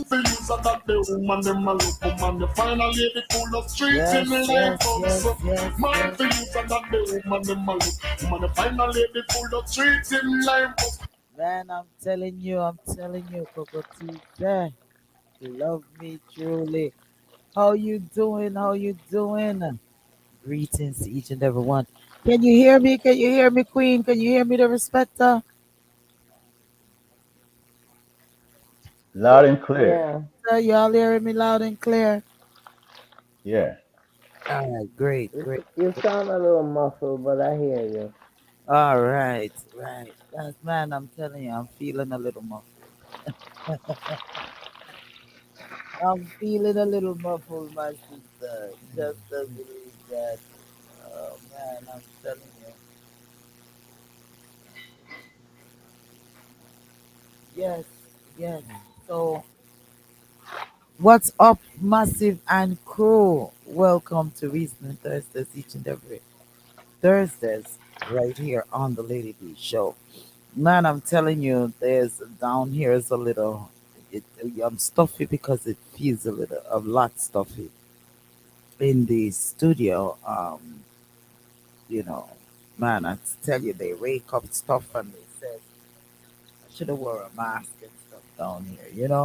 for you so that the woman them a look woman the final lady full of streets in Yes, the life yes, house. yes, yes, Man yes. for you so that the woman them a look woman the final lady full of streets in life house. Man, I'm telling you, Cocotize, love me truly. How you doing? How you doing? Greetings to each and every one. Can you hear me? Can you hear me, Queen? Can you hear me, the respecter? Loud and clear. Yeah. Y'all hearing me loud and clear? Yeah. All right, great, You, great. you sound a little muffled, but I hear you. All right, right. That's man, I'm telling you, I'm feeling a little muffled. I'm feeling a little muffled, my sister. Just to believe that. Oh man, I'm telling you. Yes, yes. So, what's up, Massive and Crew? Welcome to Reason Thursdays, each and every Thursdays, right here on the Lady B Show. Man, I'm telling you, there's down here is a little. It, I'm stuffy because it feels a lot stuffy in the studio. You know, man, I tell you, they rake up stuff and they said I should have wore a mask and stuff down here.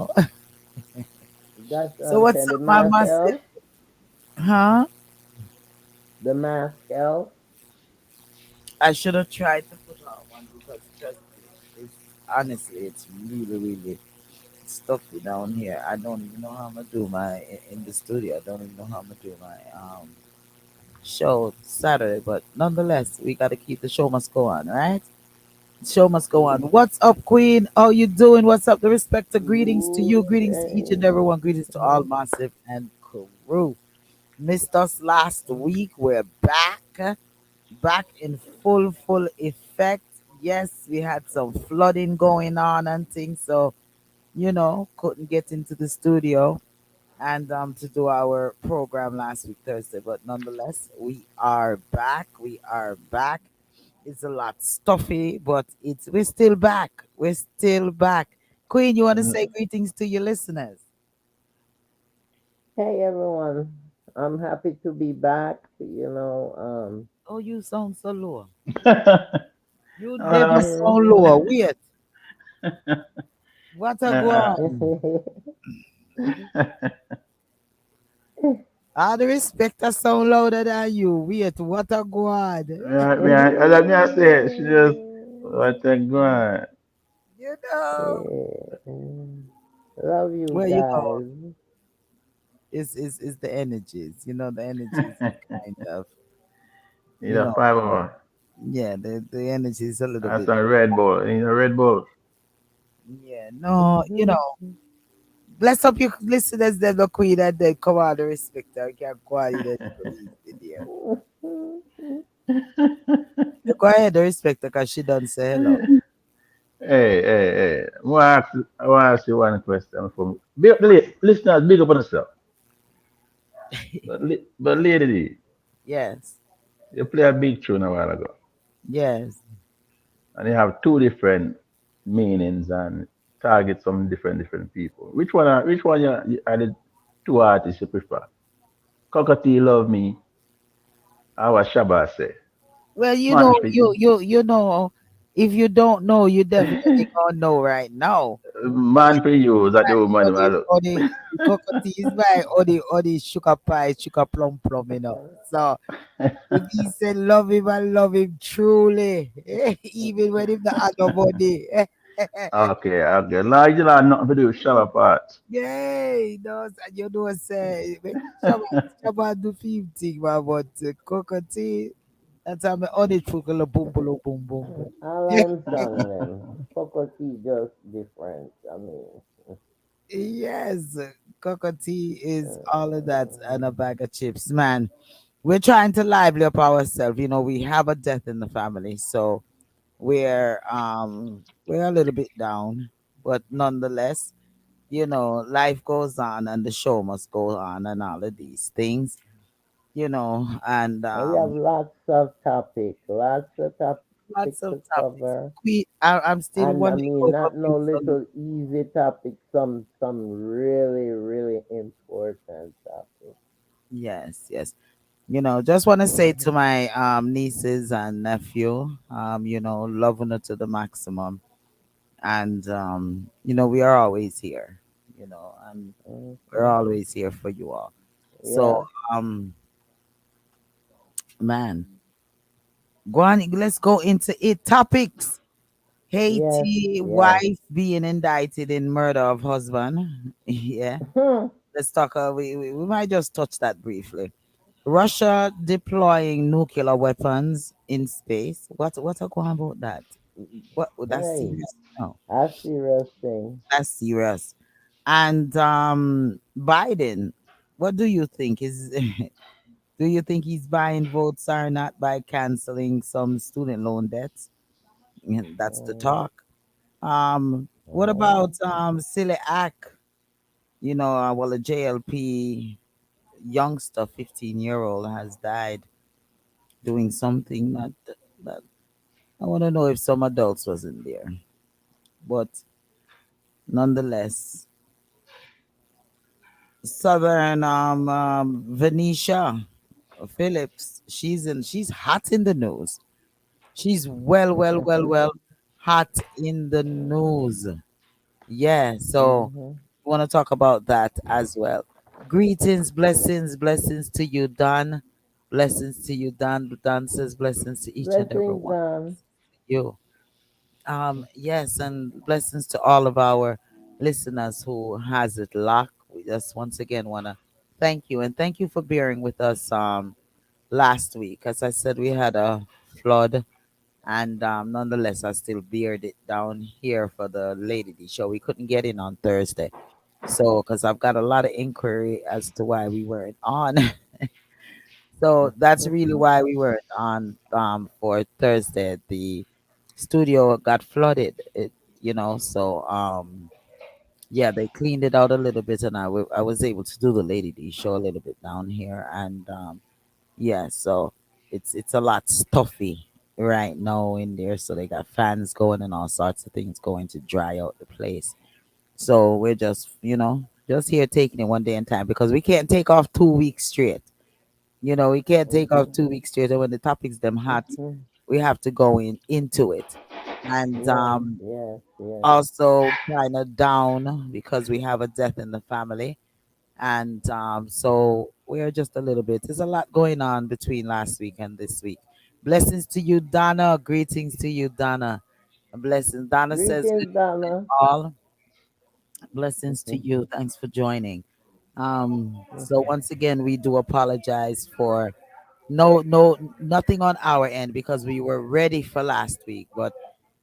That's So what's say the up, my mask massive? elf, Huh? the mask elf. I should have tried to put on one because trust me, it's honestly, it's really stuffy down here. I don't even know how I'm gonna do in the studio. I don't even know how I'm gonna do my show Saturday, but nonetheless, we gotta keep the show must go on, right? Show must go on. What's up, Queen? How you doing? What's up? The respect to greetings to you. Ooh, Greetings to each and dang. every one. Greetings to all massive and crew. Missed us last week. We're back in full effect. Yes, we had some flooding going on and things, so couldn't get into the studio and to do our program last week Thursday. But nonetheless, we are back. We are back. It's a lot stuffy, but we're still back. We're still back. Queen, you want to say greetings to your listeners? Hey everyone, I'm happy to be back. Oh, you sound so low. You never uh, sound lower. Wait, what a go uh, on? All the respect I sound louder than you. Wait, what a go on? let me say, she just, what a god. You know. Love you Where you go? guys. Is the energies. The energies is kind of, Need you a know, 5 hour. yeah, the energy is a little That's bit. a Red Bull. Need a Red Bull. Yeah, no, bless up your listeners, them the queen and then come on, the respecter. You can't go on in the there. You go ahead, the respecter, because she done say hello. Hey. I want to ask you one question. Listeners, big up on yourself. But Lady D, Yes, you play a big tune a while ago. yes. And you have two different meanings and target some different people. Which one are the two artists you prefer? Cockatoo Love Me, or what Shabba say? Well, Man for if you don't know, you definitely gonna know right now. man for you that the woman I look. Or the cockatoo is by or the sugar pie, sugar plum, So if he said love him truly, even when him the other body. Okay. Now you know nothing to do with Shabba parts. Yay, no, say when Shabba do 50, man, but cockatoo, that's how me on it for boom. All I'm song them. Cocoa just different. I mean, Yes, cockatoo is all of that and a bag of chips, man. We're trying to lively up ourselves. We have a death in the family, so we're a little bit down, but nonetheless, life goes on and the show must go on and all of these things, and we have lots of topic. lots pick of to topics. cover. I'm still And I wondering mean, how not come you no some. little easy topic, some really, really important topic. Yes, yes. Just want to say Hmm. to my nieces and nephew, loving it to the maximum. And we are always here, and we're Hmm. always here for you all. So, Yeah. um, man, go on, let's go into it. Topics. Yes. Haiti Yes. wife being indicted in murder of husband. Yeah. Let's talk. We might just touch that briefly. Russia deploying nuclear weapons in space. What are going about that? What that's Hey, serious? No, a serious thing. that's serious. And Biden, what do you think is? Do you think he's buying votes or not by canceling some student loan debts? That's the Mm, talk. What about mm, silly act? Well, a JLP youngster, 15-year-old, has died doing something that I want to know if some adults wasn't there, but nonetheless, Southern Venetia Phillips, she's hot in the news. She's well hot in the news. Yeah, so mm-hmm. want to talk about that as well. Greetings, blessings to you, Don. Blessings to you, Don. Don says blessings to each and every Blessings one. on. You. Yes, and blessings to all of our listeners who has it locked. We just once again want to thank you and thank you for bearing with us last week. As I said, we had a flood, and nonetheless, I still beared it down here for the Lady D show. We couldn't get in on Thursday, so because I've got a lot of inquiry as to why we weren't on. So that's really why we weren't on for Thursday. The studio got flooded. So yeah, they cleaned it out a little bit, and I was able to do the Lady D show a little bit down here, and yeah, so it's a lot stuffy right now in there. So they got fans going and all sorts of things going to dry out the place. So we're just here taking it one day in time because we can't take off 2 weeks straight. We can't take off Mm-hmm. 2 weeks straight. And when the topic's them hot, Mm-hmm. we have to go into it. And Yes, yes, yes. also kind of down because we have a death in the family. And so we're just a little bit. There's a lot going on between last week and this week. Blessings to you, Donna. Greetings to you, Donna. Blessings. Donna says, good Greetings, Donna. all. Blessings to Mm-hmm. you. Thanks for joining. So Mm-hmm. once again, we do apologize for no nothing on our end because we were ready for last week. But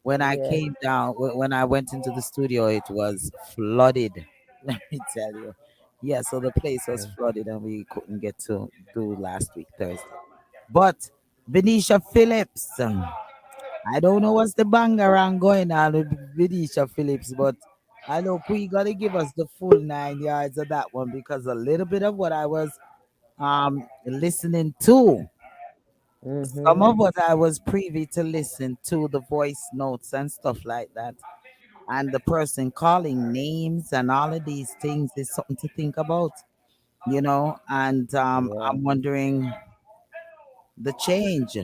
when I Yes. came down, when I went into the studio, it was flooded. Let me tell you. Yeah, so the place was flooded and we couldn't get to do last week Thursday. But Benicia Phillips, I don't know what's the bang around going on with Benicia Phillips, but I know Queen gotta give us the full 9 yards of that one because a little bit of what I was listening to, some Mm-hmm. of what I was privy to listen to, the voice notes and stuff like that, and the person calling names and all of these things is something to think about. And Yeah. I'm wondering the change.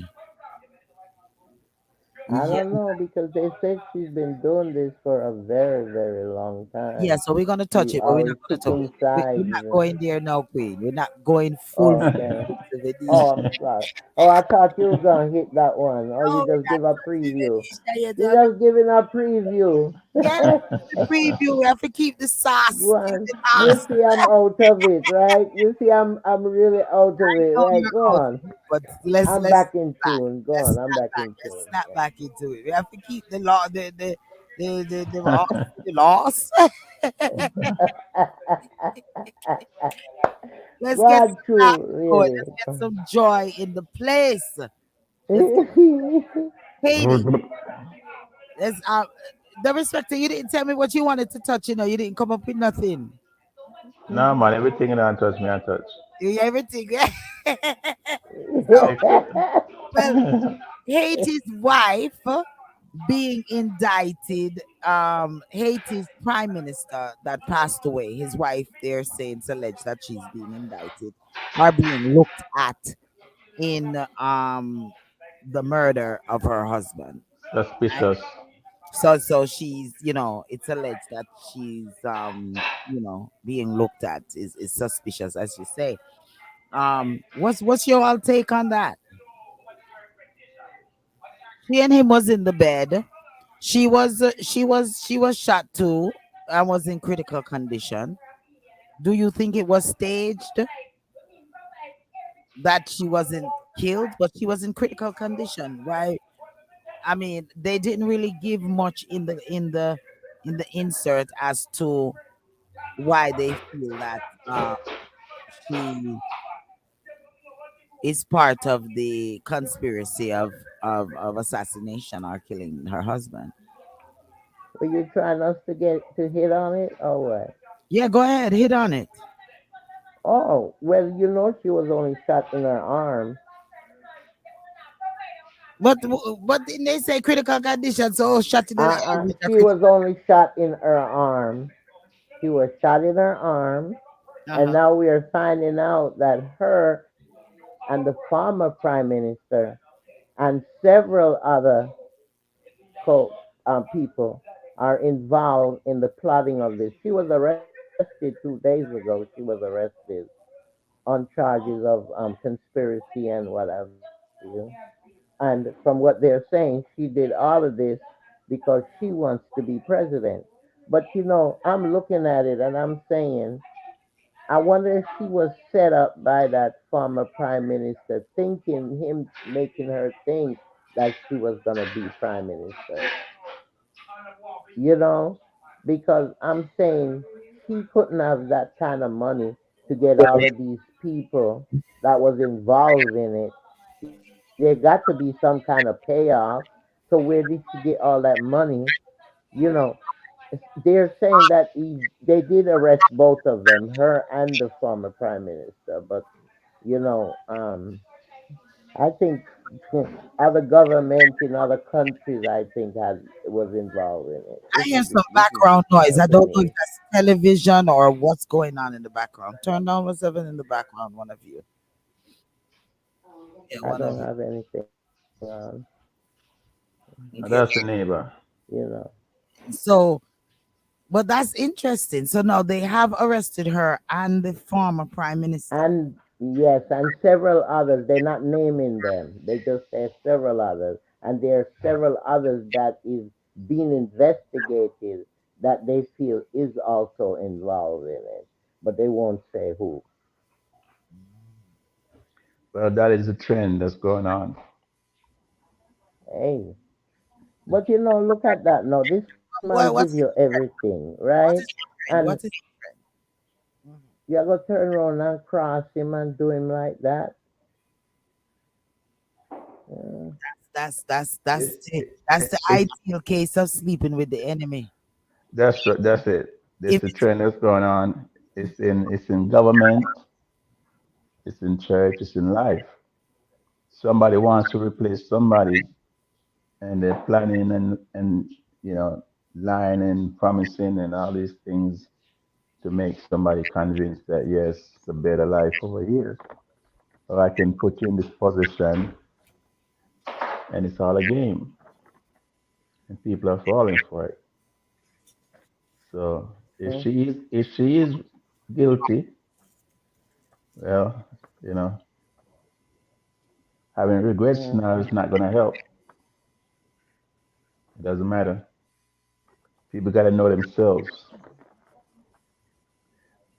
I Yeah, don't know because they said she's been doing this for a very, very long yeah. time. So we're gonna touch She it, but we're not always gonna talk. picking We're sides. not going there now, Queen. We're not going full Okay. to Oh, Venetia. I'm sorry. Oh, I thought you were gonna hit that one. Oh, you No, we're just not give a touching preview. Venetia yet. You just giving a preview. Yes, the preview. We have to keep the sauce. Go Keep on. the You sauce. see, I'm out of it, right? You see, I'm really out of it. No, Right? you're Go out. on. But let's I'm let's back in back. tune. Go Let's on. I'm snap back back. in Let's tune. snap back into it. We have to keep the law, the laws, the laws. Let's get God, some true, laughter going. really. Let's get some joy in the place. Let's get Mm-hmm. Katie. Let's the respecter. You didn't tell me what you wanted to touch. You didn't come up with nothing. No man, everything you don't touch me I touch. You everything. So Everything. well, Haiti's wife being indicted. Haiti's prime minister that passed away, his wife, they're saying it's alleged that she's being indicted or being looked at in the murder of her husband. Right? Suspicious. So she's, it's alleged that she's being looked at is suspicious, as you say. What's your all take on that? She and him was in the bed. She was shot too and was in critical condition. Do you think it was staged that she wasn't killed, but she was in critical condition? Why? I mean, they didn't really give much in the insert as to why they feel that she is part of the conspiracy of assassination or killing her husband. Were you trying us to get to hit on it or what? Yeah, go ahead, hit on it. Oh, well, she was only shot in her arm. But didn't they say critical condition? So shot in the arm with a She was critical. only shot in her arm. She was shot in her arm, and Uh-huh. now we are finding out that her and the former prime minister and several other people are involved in the plotting of this. She was arrested 2 days ago. She was arrested on charges of conspiracy and what have you. And from what they're saying, she did all of this because she wants to be president. But I'm looking at it and I'm saying, I wonder if she was set up by that former prime minister, thinking him, making her think that she was going to be prime minister, you know? Because I'm saying she couldn't have that kind of money to get all of these people that was involved in it. There got to be some kind of payoff. So where did she get all that money? You know, they're saying that they did arrest both of them, her and the former prime minister. But you know, I think other governments in other countries, I think, had was involved in it. I hear some This is background my noise. I don't know if opinion. that's television or what's going on in the background. Turn down what's ever in the background, one of you. Yeah, I one of don't you. have anything on, Okay. That's the neighbor. you know. So, but that's interesting. So now they have arrested her and the former prime minister. And yes, and several others. They're not naming them. They just say several others, and there are several others that is being investigated that they feel is also involved in it, but they won't say who. Well, that is the trend that's going on. Hey, but look at that. Now, this man give you What's everything, right? what is the And trend? What is the trend? you're gonna turn around and cross him and do him like that. Uh, That's It's that's the it's ideal case of sleeping with the enemy. that's it. That's If the it's trend that's going on. It's in government, it's in church, it's in life. Somebody wants to replace somebody, and they're planning and you know lying and promising and all these things to make somebody convinced that yes, it's a better life over here, or I can put you in this position, and it's all a game, and people are falling for it. So if she is guilty, well, you know, having regrets now mhm. is not going to help. It doesn't matter. People got to know themselves.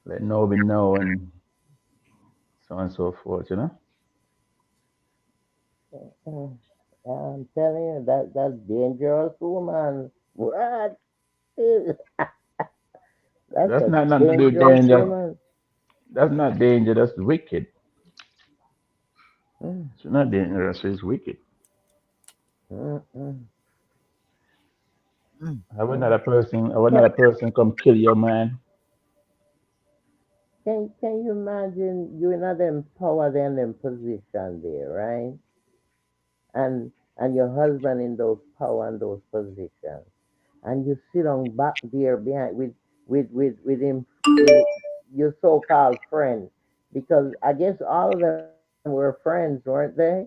Let know be know, and so on and so forth. You know, Mm. I'm telling you that's dangerous woman. What is that's that's a not nothing to do with dangerous danger. woman. That's not danger. That's wicked. Mm, It's not dangerous. It's wicked. mm. mm, I would not Mm. a person. I would not Can, a person come kill your man. can you imagine you in them power and them position there, right? and your husband in those power and those positions, and you sit on back there behind with him, with your so-called friend, because I guess all of them were friends, weren't they?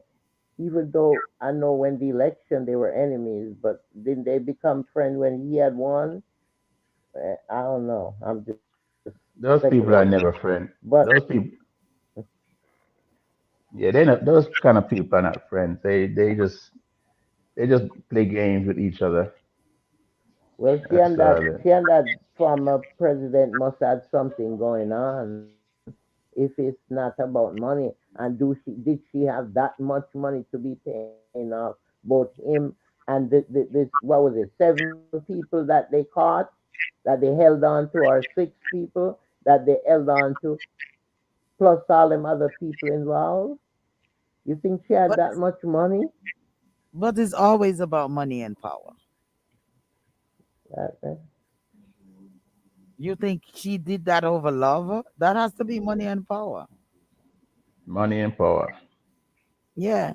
Even though I know when the election they were enemies, but didn't they become friends when he had won? I don't know. I'm just Those speculating. people are never friends. But Those people, yeah, they not, those kind of people are not friends. They just play games with each other. well, That's all. she and that former president must have something going on. If it's not about money, and did she have that much money to be paying off both him and this, what was it, 7 people that they caught, that they held on to, or 6 people that they held on to, plus all them other people involved? You think she had But that much money? but it's always about money and power. That, You think she did that over love? That has to be money and power. Money and power. Yeah.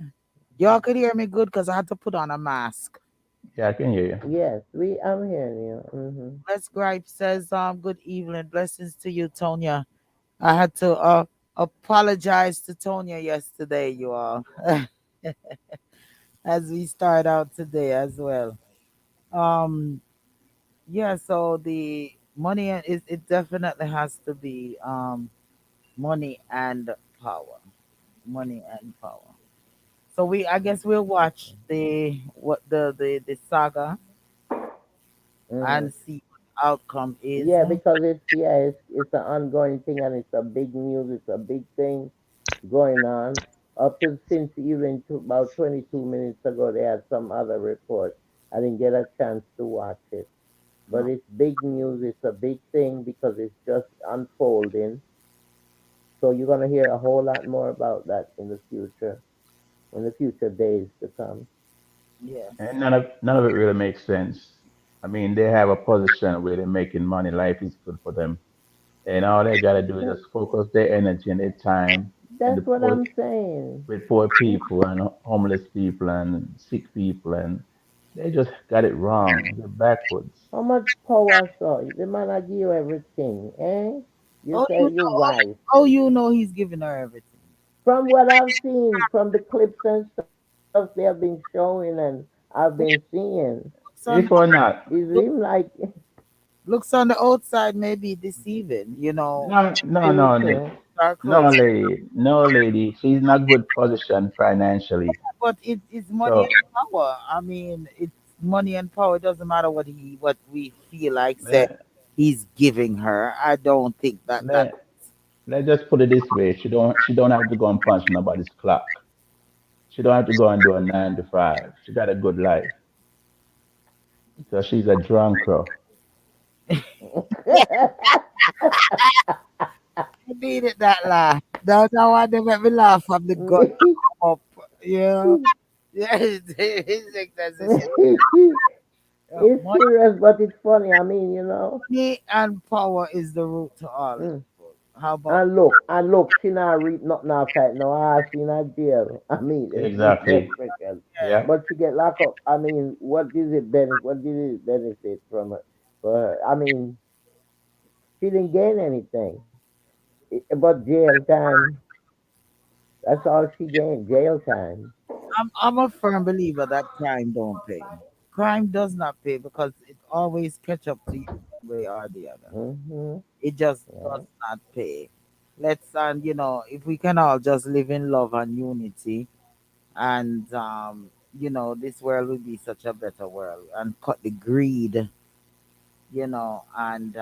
Y'all could hear me good because I had to put on a mask. Yeah, I can hear you. yes, I'm hearing you. Let's Gripe says, good evening. Blessings to you, Tonya. I had to apologize to Tonya yesterday, you all, as we start out today as well. Um, yeah, so the money it definitely has to be money and power. Money and power. So I guess we'll watch the saga and Hmm. see what the outcome is. Yeah, because it's an ongoing thing, and it's a big news. It's a big thing going on. Up to since even to about 22 minutes ago, they had some other report. I didn't get a chance to watch it, but it's big news. It's a big thing because it's just unfolding. So you're gonna hear a whole lot more about that in the future days to come. Yes. And none of it really makes sense. I mean, they have a position where they're making money. Life is good for them, and all they gotta do is That, just focus their energy and their time in the that's what poor, I'm saying. with poor people and homeless people and sick people, and they just got it wrong. They're backwards. How much power so? The man I give you everything, eh? You Oh, you say know, you wife. he's giving her everything. From what I've seen, from the clips and stuff they have been showing and I've been seeing, Looks on If or not, it seems look, like looks on the outside may be deceiving, no, no, With no, true, true. our no, clothes. lady, no, lady. She's in a good position financially. But it's money So and power. I mean, it's money and power. It doesn't matter what we feel like say let, he's giving her. I don't think that let, let's just put it this way. She don't have to go and punch nobody's clock. She don't have to go and do a 9 to 5. She got a good life. So she's a drunker. I needed that laugh. That one they make me laugh from the gut come up. You know? Yeah, it's like that's it. It's Money, serious, but it's funny. I mean, you know. money and power is the root to all Mm. evil. How about And look, she not read nothing outside no she not jail. I mean, in Exactly. Darespeca. yeah? Yeah. But she get locked up. I mean, what did it benefit from it? But I mean, she didn't gain anything. But jail time. That's all she gained, jail time. I'm a firm believer that crime don't pay. Crime does not pay because it always catch up to you one way or the other. Hmm. It just does Yeah. not pay. Let's and if we can all just live in love and unity, and this world will be such a better world, and cut the greed, and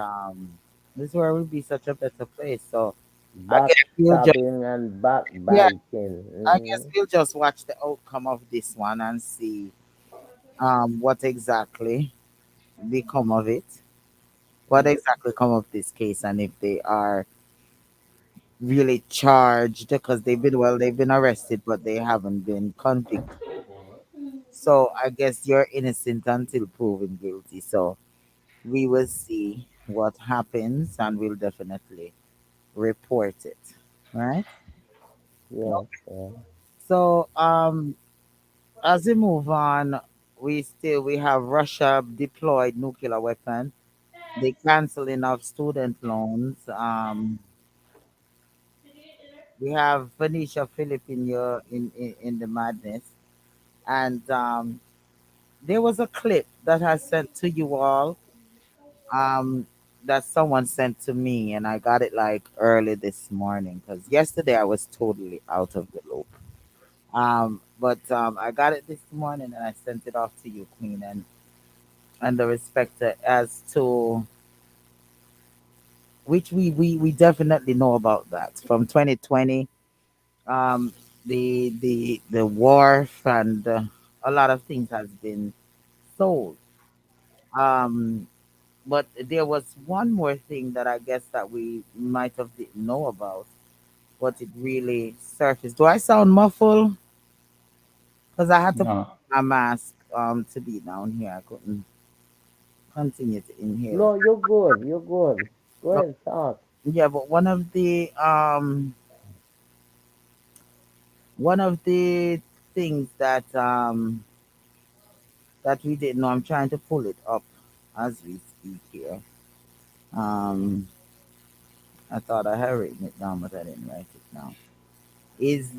this world will be such a better place. So I guess we'll just Backstabbing and yeah, backbiting. I guess we'll just watch the outcome of this one and see what exactly become of it, what exactly come of this case, and if they are really charged because they've been arrested, but they haven't been convicted. So I guess you're innocent until proven guilty. So we will see what happens, and we'll definitely report it. Right? Yes, yeah. So As we move on, we have Russia deployed nuclear weapon, the canceling of student loans. We have Venetia Filipino in the madness, and there was a clip that I sent to you all. Um, that someone sent to me, and I got it like early this morning because yesterday I was totally out of the loop. But I got it this morning and I sent it off to you, Queen, and the respecter as to which we definitely know about that from 2020. Um, the wharf and a lot of things has been sold. Um, but there was one more thing that I guess that we might have didn't know about, but it really surfaced. Do I sound muffled? Because I had to put No. my mask to be down here. I couldn't continue to inhale. No, you're good. You're good. Go But ahead, talk. yeah, but one of the things that we didn't know, I'm trying to pull it up as we speak here. Um, I thought I had written it down, but I didn't write it down. Is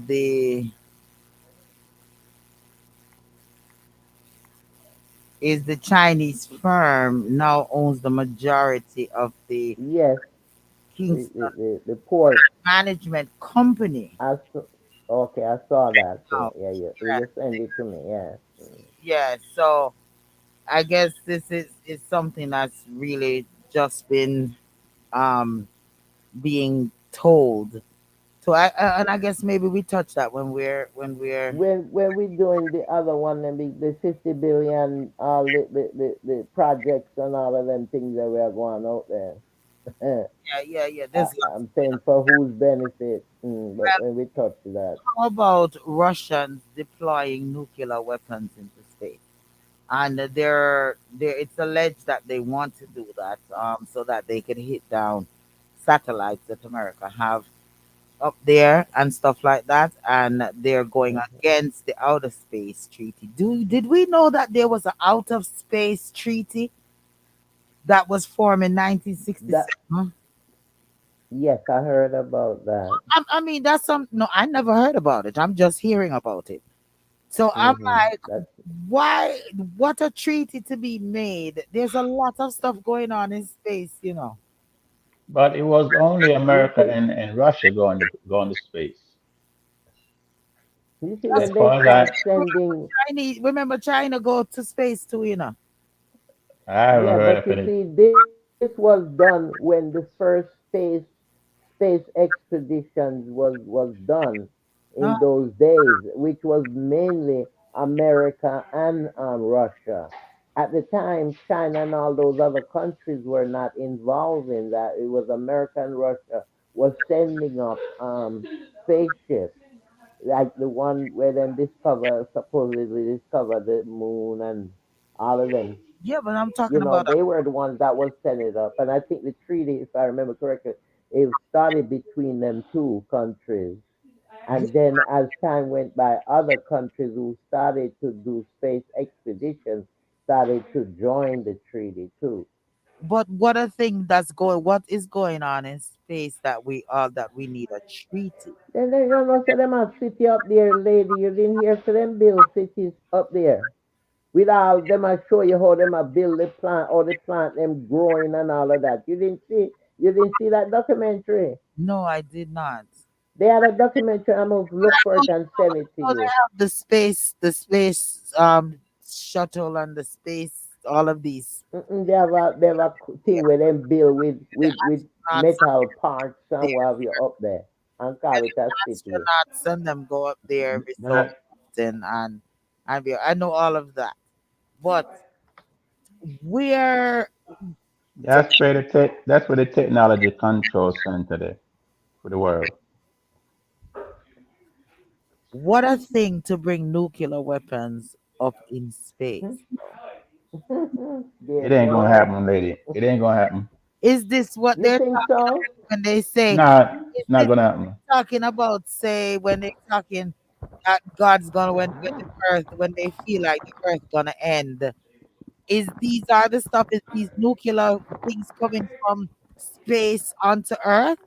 the Chinese firm now owns the majority of the Yes, Kingston the port. Management Company. I saw, okay, I saw that Now, too. Yeah, you send it to me. Yeah. yeah, so I guess this is something that's really just been um being told. So and I guess maybe we touch that when we're When we doing the other one, the 50 billion, all the projects and all of them things that we are going out there. yeah, there's lots I'm going on. saying for whose benefit, but Well, when we touch that, how about Russians deploying nuclear weapons into space? And it's alleged that they want to do that so that they can hit down satellites that America have up there and stuff like that, and they're going hmm against the outer space treaty. Did we know that there was an out of space treaty that was formed in that 1967? yes, I heard about that. I mean, that's some no, I never heard about it. I'm just hearing about it. So I'm like, That's why? What a treaty to be made. There's a lot of stuff going on in space. But it was only you America see, and Russia going to space. you see That's As when they far as start I sending. Remember China go to space too. I haven't Yeah, heard but of you any. see, this was done when the first space expeditions was done Uh, in those days, which was mainly America and Russia. At the time, China and all those other countries were not involved in that. It was America and Russia was sending up spaceships, like the one where them supposedly discover the moon and all of them. yeah, but I'm talking about They were the ones that was setting it up. And I think the treaty, if I remember correctly, it started between them two countries. yeah, And then as time went by, other countries who started to do space expeditions started to join the treaty too. but what is going on in space that we need a treaty? Then they don't know, so them a city up there, lady. You didn't hear, so them build cities up there. With all them, I show you how them a build the plant, or the plant them growing and all of that. You didn't see that documentary. No, I did not. They had a documentary. I'm gonna look for Oh, it and send it to so they you. have the space shuttle and the space all of these They have a yeah, thing where them build the with astronauts metal parts and there. what have you up there and Yeah, call it a the city. astronauts and them go up there every so That, often I know all of that. But where to that's where the technology control center there for the world. what a thing to bring nuclear weapons up in space. It Dear ain't gonna boy, happen, lady. It ain't gonna happen. Is this what you they're think talking so? about when they say, Nah, is it's not this gonna happen. talking about, say, when they're talking? that God's gonna when the earth when they feel like the earth gonna end. Is these are the stuff is these nuclear things coming from space onto Earth?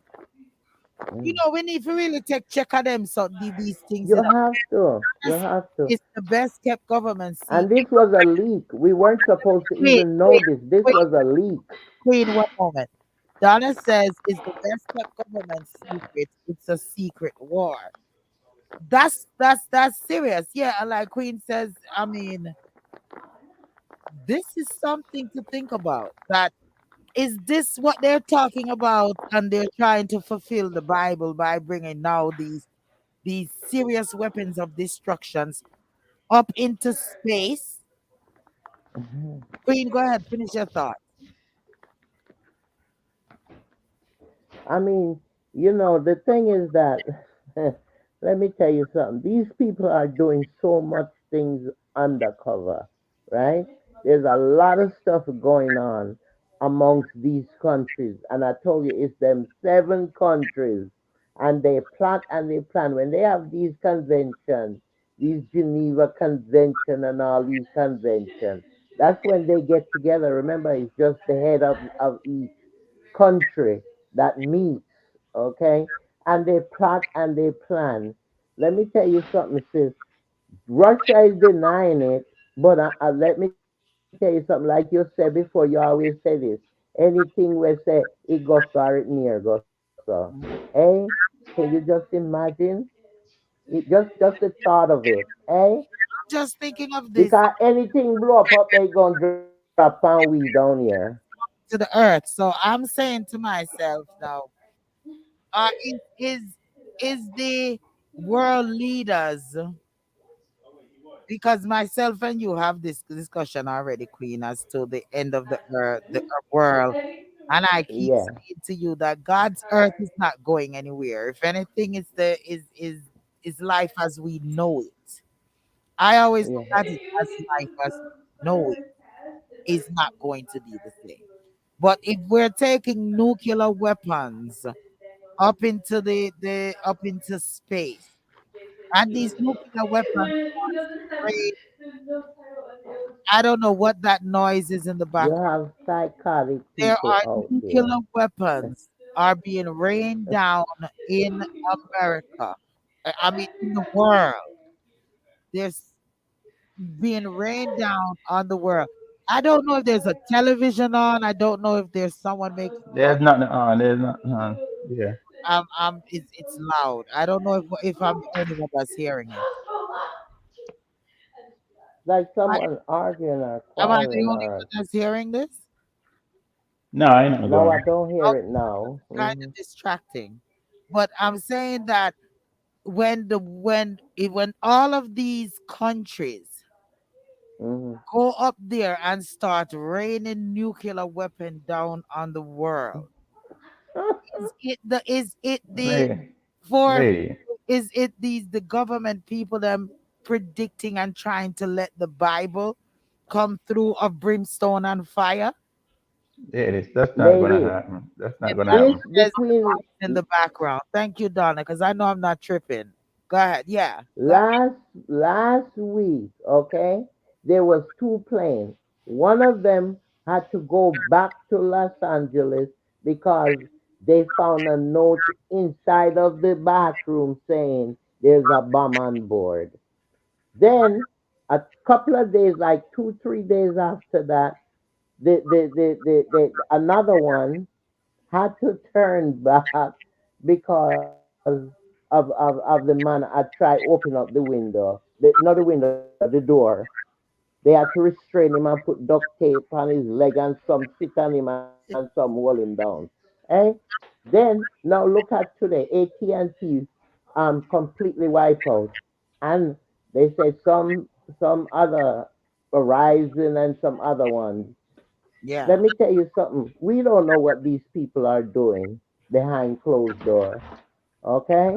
You Mm. know, we need to really take check of them so these things, You have to. You Honest, have to. it's the best kept government And secret. this was a leak. We weren't supposed to Wait, even wait, know this. This wait, was a leak. Queen, one moment. Donna says it's the best kept government secret. It's a secret war. That's serious. Yeah, and like Queen says, I mean, this is something to think about. That is this what they're talking about, and they're trying to fulfill the Bible by bringing now these serious weapons of destructions up into space. Mhm. Queen, go ahead, finish your thought. I mean, the thing is that, let me tell you something. These people are doing so much things undercover, right? There's a lot of stuff going on amongst these countries. And I told you, it's them 7 countries. And they plot and they plan. When they have these conventions, these Geneva Convention and all these conventions, that's when they get together. Remember, it's just the head of each country that meets, okay? And they plot and they plan. Let me tell you something, sis. Russia is denying it, but let me tell you something. Like you said before, you always say this. Anything we say, it go far, it near go so. Hey, can you just imagine? Just the thought of it, eh? Just thinking of Because this anything blow up, they gonna drop on we down here. to the earth. So I'm saying to myself now, uh, is is is the world leaders, because myself and you have this discussion already, Queen, as to the end of the earth, the world. And I keep Yeah, saying to you that God's earth is not going anywhere. If anything, it's the is life as we know it. I always yeah. look at it as life as we know it is not going to be the same. But if we're taking nuclear weapons up into the up into space, and these nuclear weapons starts to rain, I don't know what that noise is in the You background. have psychotic There people are out nuclear there. weapons are being rained down in America. I mean, in the world. There's being rained down on the world. I don't know if there's a television on. I don't know if there's someone making noise. There's nothing on. There's nothing on. Yeah. It's loud. I don't know if I'm the only one that's hearing it. Like I, someone arguing or am I the quarreling only or one that's hearing this? No, I ain't nothing no, going I on. don't hear Okay, it now. it's kind of distracting. But I'm saying that when all of these countries Hmm. go up there and start raining nuclear weapon down on the world, is it the Lady, for lady, is it these the government people them predicting and trying to let the Bible come through of brimstone and fire? lady, that's not gonna Lady, happen. That's The not gonna Bible this happen. says the between noise in the background. Thank you, Donna, because I know I'm not tripping. Go ahead. Yeah. Go ahead. last week, okay, there was 2 planes. One of them had to go back to Los Angeles because they found a note inside of the bathroom saying there's a bomb on board. Then a couple of days, like 2, 3 days after that, another one had to turn back because of the man I tried open up the window, not the window, the door. They had to restrain him and put duct tape on his leg and some sit on him and some hold him down. Eh? Then now look at today, AT&T completely wipe out, and they say some other Verizon and some other ones. Yeah. Let me tell you something. We don't know what these people are doing behind closed door. Okay?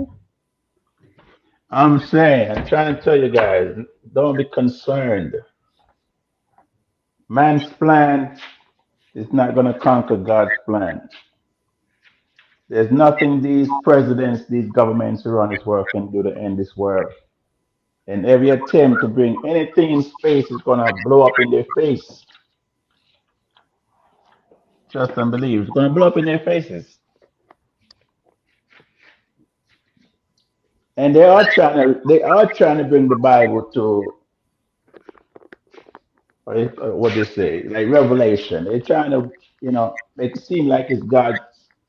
I'm saying, I'm trying to tell you guys, don't be concerned. Man's plan is not gonna conquer God's plan. There's nothing these presidents, these governments who run this world can do to end this world. And every attempt to bring anything in space is gonna blow up in their face. Trust and believe. It's gonna blow up in their faces. And they are trying to bring the Bible to what they say, like Revelation. They're trying to, make it seem like it's God's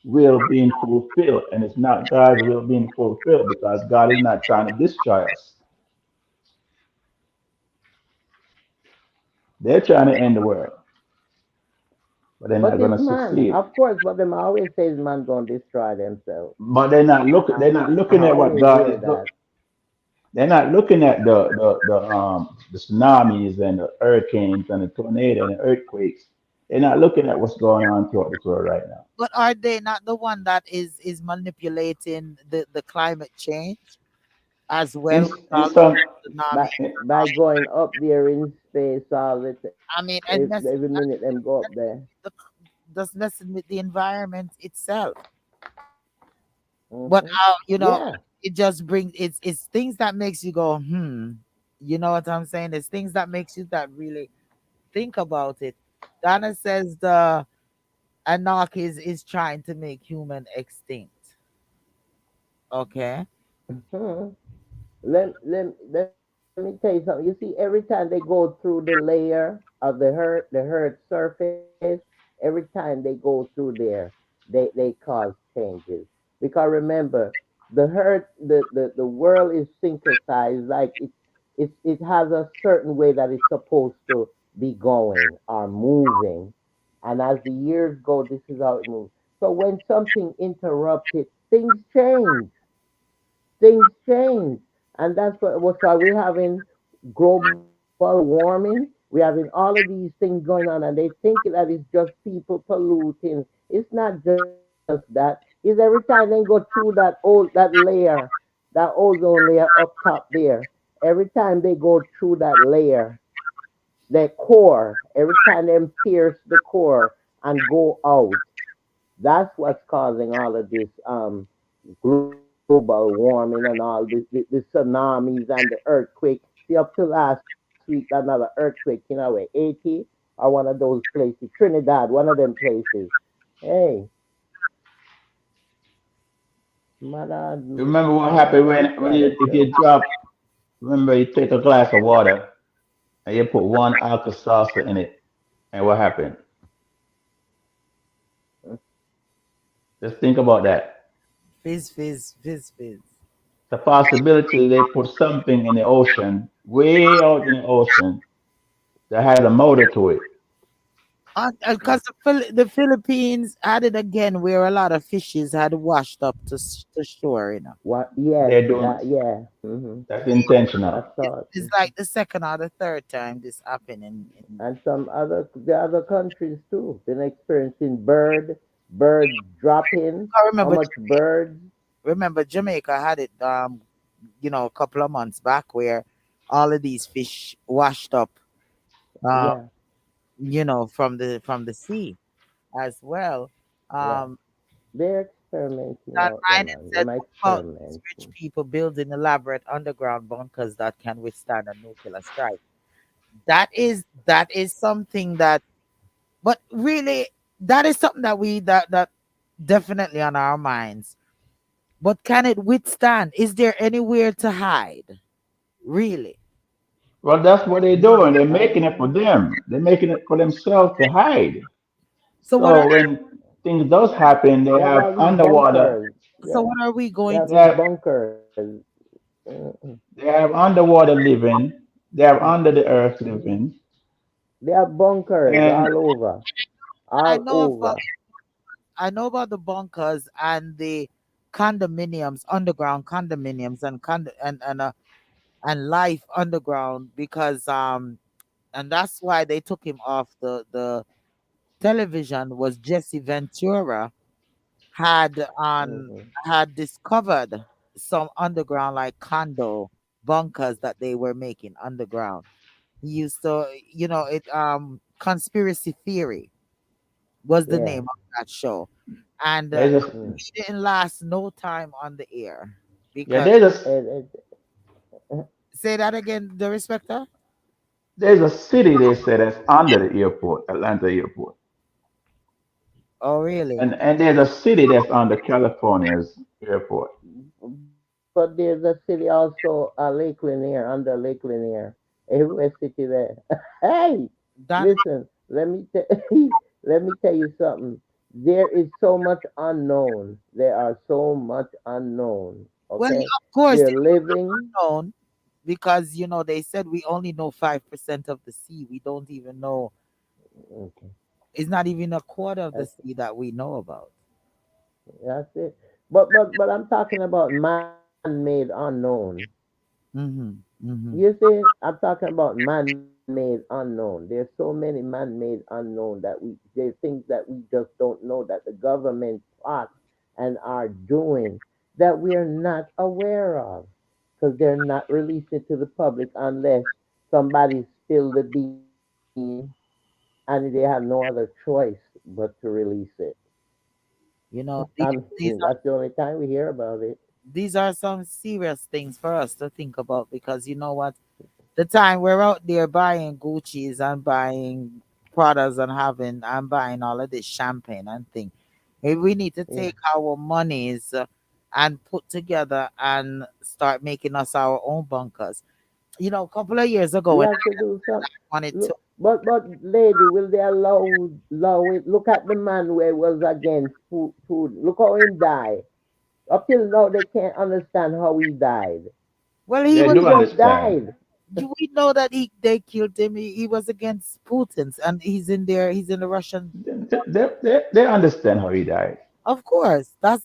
will being fulfilled, and it's not God's will being fulfilled because God is not trying to destroy us. They're trying to end the world, but they're not But going this to man, succeed. of course, but them always says man gonna destroy themselves. But they're not look. I, They're not I looking at what always God hear is. that. They're not looking at the tsunamis and the hurricanes and the tornado and the earthquakes. They're not looking at what's going on throughout this world right now. But are they not the one that is manipulating the climate change as In well with in all some the tsunamis By and by all? going up there in space all the I mean, and every minute them go up there. the, that's messing with the environment itself. But Hmm. how Yeah. it just brings it's things that makes you go You know what I'm saying? It's things that makes you that really think about it. Donna says the Anak is trying to make human extinct. Okay. Hmm. Let me tell you something. You see, every time they go through the layer of the earth surface, every time they go through there, they cause changes. Because remember, the world is synchronized, like it has a certain way that it's supposed to be going or moving. And as the years go, this is how it moves. So when something interrupts it, things change. And that's what's why we're having global warming. We're having all of these things going on, and they think that it's just people polluting. It's not just that. It's every time they go through that ozone layer up top there. Every time they go through that layer, the core, every time they pierce the core and go out, that's what's causing all of this global warming and all the tsunamis and the earthquake. See, up to last week, another earthquake in our Haiti or one of those places, Trinidad, one of them places. Hey, You man, remember what man, happened go when destroy you if you themselves. drop. Remember you take a glass of water and you put one alka salsa in it, and what happened? Just think about that. Fizz, fizz, fizz, fizz. The possibility they put something in the ocean, way out in the ocean, that has a motor to it. Because the Philippines had it again, where a lot of fishes had washed up to shore. What? Yes, They're doing that. Yeah. that's intentional. I saw it. It's like the second or the third time this happened in And some other the other countries too been experiencing bird dropping. I How much birds? remember Jamaica had it a couple of months back where all of these fish washed up uh Yeah, from the sea as well. yeah. Um They're experimenting that out there, mine man. said, Them what about these rich experimenting. people building elaborate underground bunkers that can withstand a nuclear strike? That is something that, but really, that is something that definitely on our minds. But can it withstand? Is there anywhere to hide? Really? Well, that's what they're doing. They're making it for them. They're making it for themselves to hide. So what are So when things does happen, they They have have all these underwater. bunkers. so Yeah, what are we they going have to They these have, bunkers. they have underwater living. They have under the earth living, They have bunkers and all over, I all know about over. the bunkers and the condominiums, underground condominiums and life underground because and that's why they took him off the television was Jesse Ventura had on Hmm. had discovered some underground like condo bunkers that they were making underground. He used to, it conspiracy theory was the Yeah. name of that show. And there's just Mm. it didn't last no time on the air yeah, because there's just It, Say that again, the respecter. There's a city they say that's under the airport, Atlanta airport, Oh, really? and there's a city that's under California's airport. But there's a city also, Lake Lanier, under Lake Lanier, everywhere city there. Hey, That listen, let me let me tell you something. There is so much unknown. There are so much unknown. well, Okay, of course, they're it's living. unknown because they said we only know 5% of the sea. We don't even know. Okay, It's not even a quarter of the that's sea that we know about. that's it. But I'm talking about man-made unknown. Mm-hmm. Mm-hmm. You see, I'm talking about man-made unknown. There's so many man-made unknown that there's things that we just don't know that the government plot and are doing that we are not aware of because they're not releasing to the public unless somebody spill the beans and they have no other choice but to release it. I These, mean, these that's the only time we hear about it. these are some serious things for us to think about because you know what? The time we're out there buying Gucci's and buying Pradas and having and buying all of this champagne and thing, we need to Yeah, take our monies and put together and start making us our own bunkers. A couple of years ago we when have to do something. I wanted to, Look, but lady, will they allow it? Look at the man where was against food. Look how him died. Up till now, they can't understand how he died. well, he They was. He do just understand. died. We know that they killed him. He was against Putin's, and he's in there. He's in the Russian. They understand how he died. Of course, that's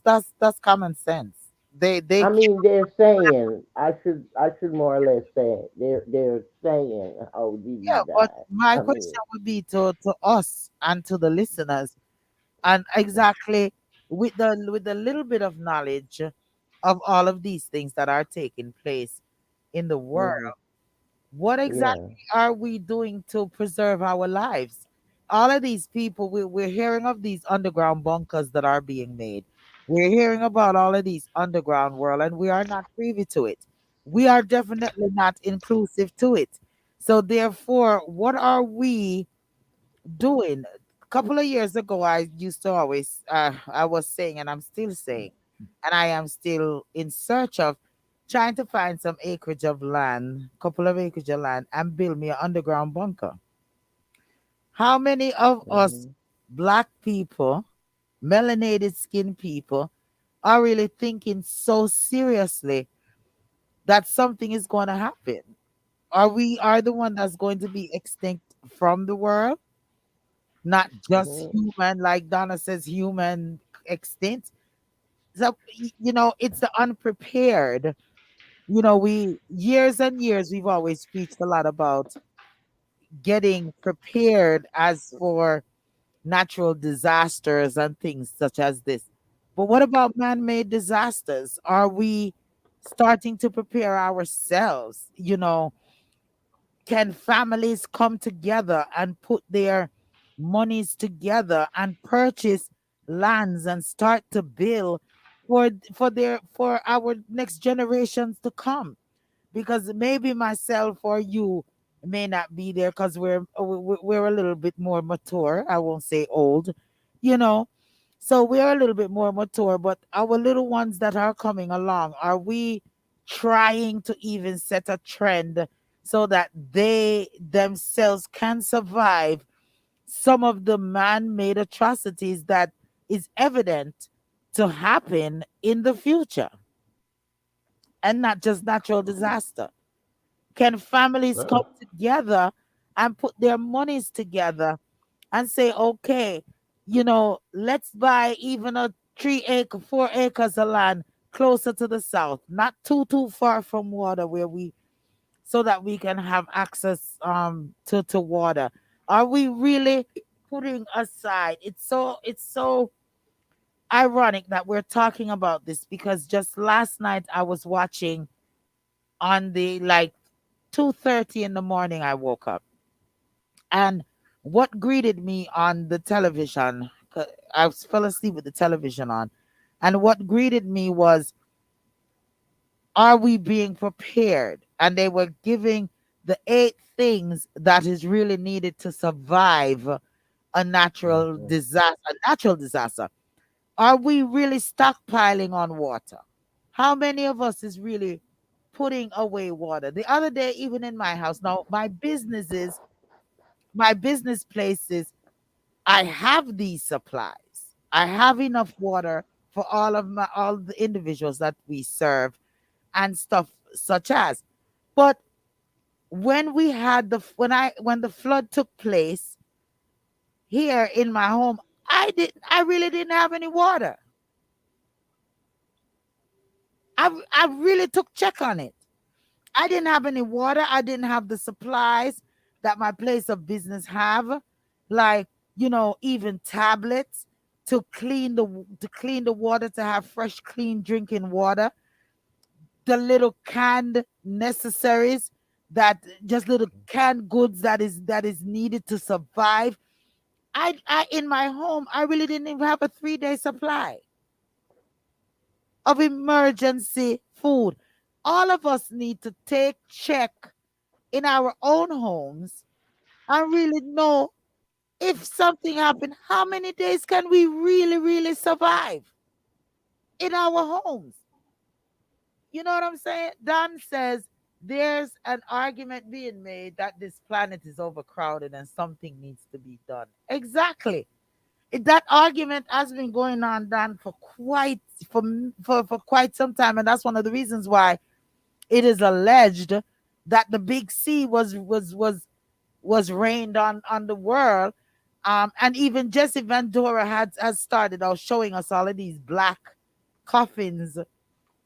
common sense. They I mean, they're saying I should more or less say it. They're saying how did he Yeah, but die? my I question mean, would be to us and to the listeners, and exactly with the little bit of knowledge of all of these things that are taking place in the world, hmm what yeah, exactly are we doing to preserve our lives? All of these people, we're hearing of these underground bunkers that are being made. We're hearing about all of these underground world, and we are not privy to it. We are definitely not inclusive to it. So therefore, what are we doing? A couple of years ago, I used to always, I was saying, and I'm still saying, and I am still in search of trying to find some acreage of land, couple of acreage of land, and build me an underground bunker. How many of us hmm black people, melanated skin people, are really thinking so seriously that something is going to happen? Are the one that's going to be extinct from the world? Not just hmm human, like Donna says, human extinct. So it's the unprepared. We years and years we've always preached a lot about getting prepared as for natural disasters and things such as this. But what about man-made disasters? Are we starting to prepare ourselves? Can families come together and put their monies together and purchase lands and start to build for our next generations to come? Because maybe myself or you may not be there because we're a little bit more mature. I won't say old, you know. So we're a little bit more mature, but our little ones that are coming along, are we trying to even set a trend so that they themselves can survive some of the man-made atrocities that is evident to happen in the future, and not just natural disaster? Can families come Well, together and put their monies together and say, okay, let's buy even a 3 acre, 4 acres of land closer to the south, not too far from water, where we so that we can have access to water? Are we really putting aside? It's so ironic that we're talking about this because just last night I was watching on the like 2:30 in the morning. I woke up, and what greeted me on the television, I fell asleep with the television on, and what greeted me was, are we being prepared? and they were giving the 8 things that is really needed to survive a natural Mm-hmm. disaster. A natural disaster. Are we really stockpiling on water? How many of us is really putting away water? The other day, even in my house, now my business places, I have these supplies. I have enough water for all the individuals that we serve and stuff such as. But when we had when the flood took place here in my home, I really didn't have any water. I really took check on it. I didn't have any water. I didn't have the supplies that my place of business have, like, even tablets to clean the water, to have fresh, clean drinking water. The little canned necessaries, that just little canned goods that is needed to survive. I in my home, I really didn't even have a 3-day supply of emergency food. All of us need to take check in our own homes and really know, if something happened, how many days can we really, really survive in our homes? You know what I'm saying? Don says there's an argument being made that this planet is overcrowded and something needs to be done. Exactly. That argument has been going on, Don, for quite some time, and that's one of the reasons why it is alleged that the big C was rained on the world. And even Jesse Vendora has started out showing us all of these black coffins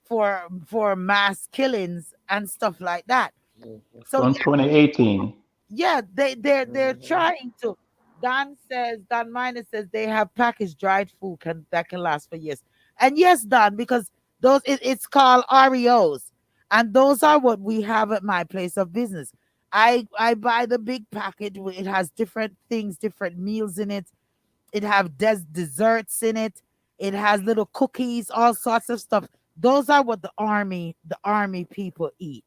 for mass killings and stuff like that. So From yeah, 2018. yeah, they're Mm-hmm. trying to. Don Miner says they have packaged dried food that can last for years. And yes, Don, because it's called REOs, and those are what we have at my place of business. I buy the big package. It has different things, different meals in it. It have desserts in it. It has little cookies, all sorts of stuff. Those are what the army people eat.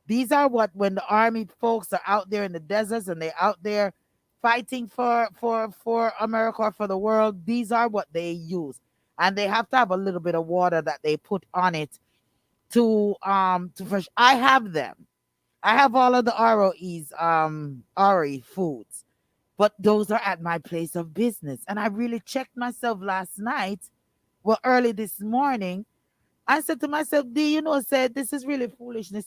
These are what, when the army folks are out there in the deserts and they're out there fighting for America or for the world, these are what they use. And they have to have a little bit of water that they put on it to fresh. I have them. I have all of the ROEs, RE foods, but those are at my place of business. And I really checked myself last night, well, early this morning. I said to myself, do you know, said, this is really foolishness.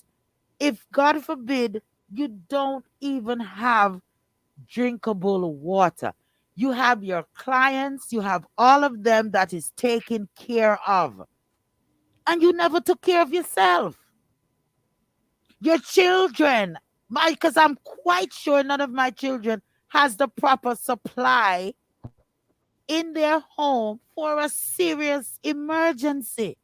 If God forbid you don't even have drinkable water, you have your clients, you have all of them that is taken care of, and you never took care of yourself, your children. Because I'm quite sure none of my children has the proper supply in their home for a serious emergency.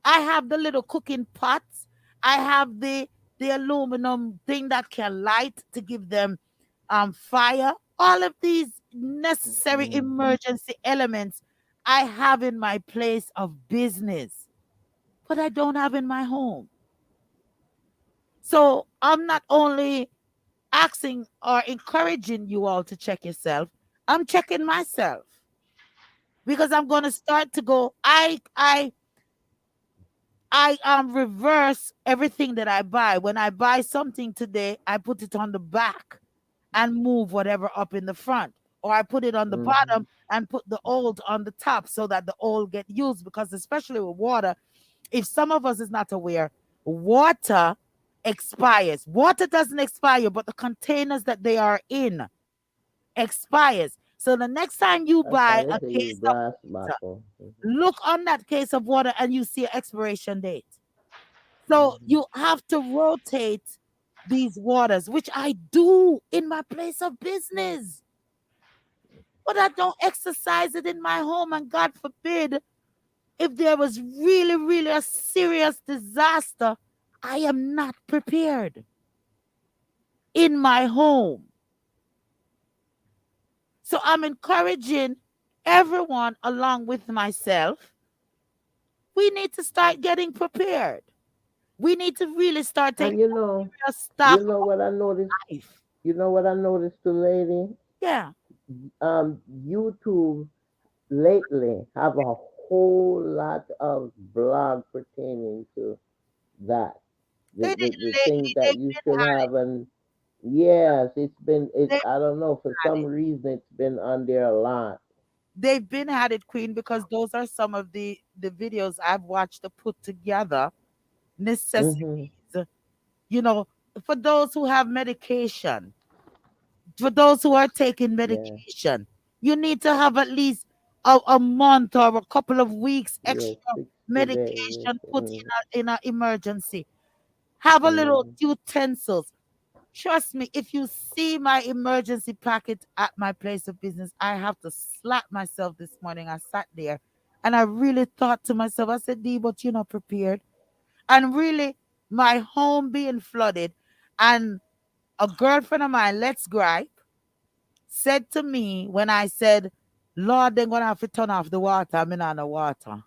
I have the little cooking pots. I have the aluminum thing that can light to give them fire. All of these necessary Mm-hmm. emergency elements I have in my place of business, but I don't have in my home. So I'm not only asking or encouraging you all to check yourself, I'm checking myself, because I'm going to start to go. I reverse everything that I buy. When I buy something today, I put it on the back and move whatever up in the front. Or I put it on the Mm-hmm. bottom and put the old on the top so that the old get used. Because especially with water, if some of us is not aware, water expires. Water doesn't expire, but the containers that they are in expires. So the next time you That's why buy they a say use case of glass water, bottle. Mm-hmm. look on that case of water and you see an expiration date. So Mm-hmm. you have to rotate these waters, which I do in my place of business, but I don't exercise it in my home. And God forbid, if there was really, really a serious disaster, I am not prepared in my home. So I'm encouraging everyone, along with myself, we need to start getting prepared. We need to really start taking And serious you stock know of what I noticed? life. You know what I noticed, too, lady? Yeah, YouTube lately have a whole lot of blog pertaining to that. The, they the, didn't the things lately. that They've you been should had have. And yes, it's been, it. I don't know, for some reason it's been on there a lot. They've been had it, Queen, because those are some of the videos I've watched to put together necessities. Hmm. You know, for those who have medication, for those who are taking Yeah, medication, you need to have at least a month or a couple of weeks yes, extra 60 days. medication put Mm, in a emergency. Have a little mm, utensils. Trust me, if you see my emergency packet at my place of business, I have to slap myself this morning. I sat there and I really thought to myself, I said, D, but you're not prepared. And really, my home being flooded, and a girlfriend of mine, let's gripe, said to me when I said, Lord, they're gonna have to turn off the water. I'm in on the water.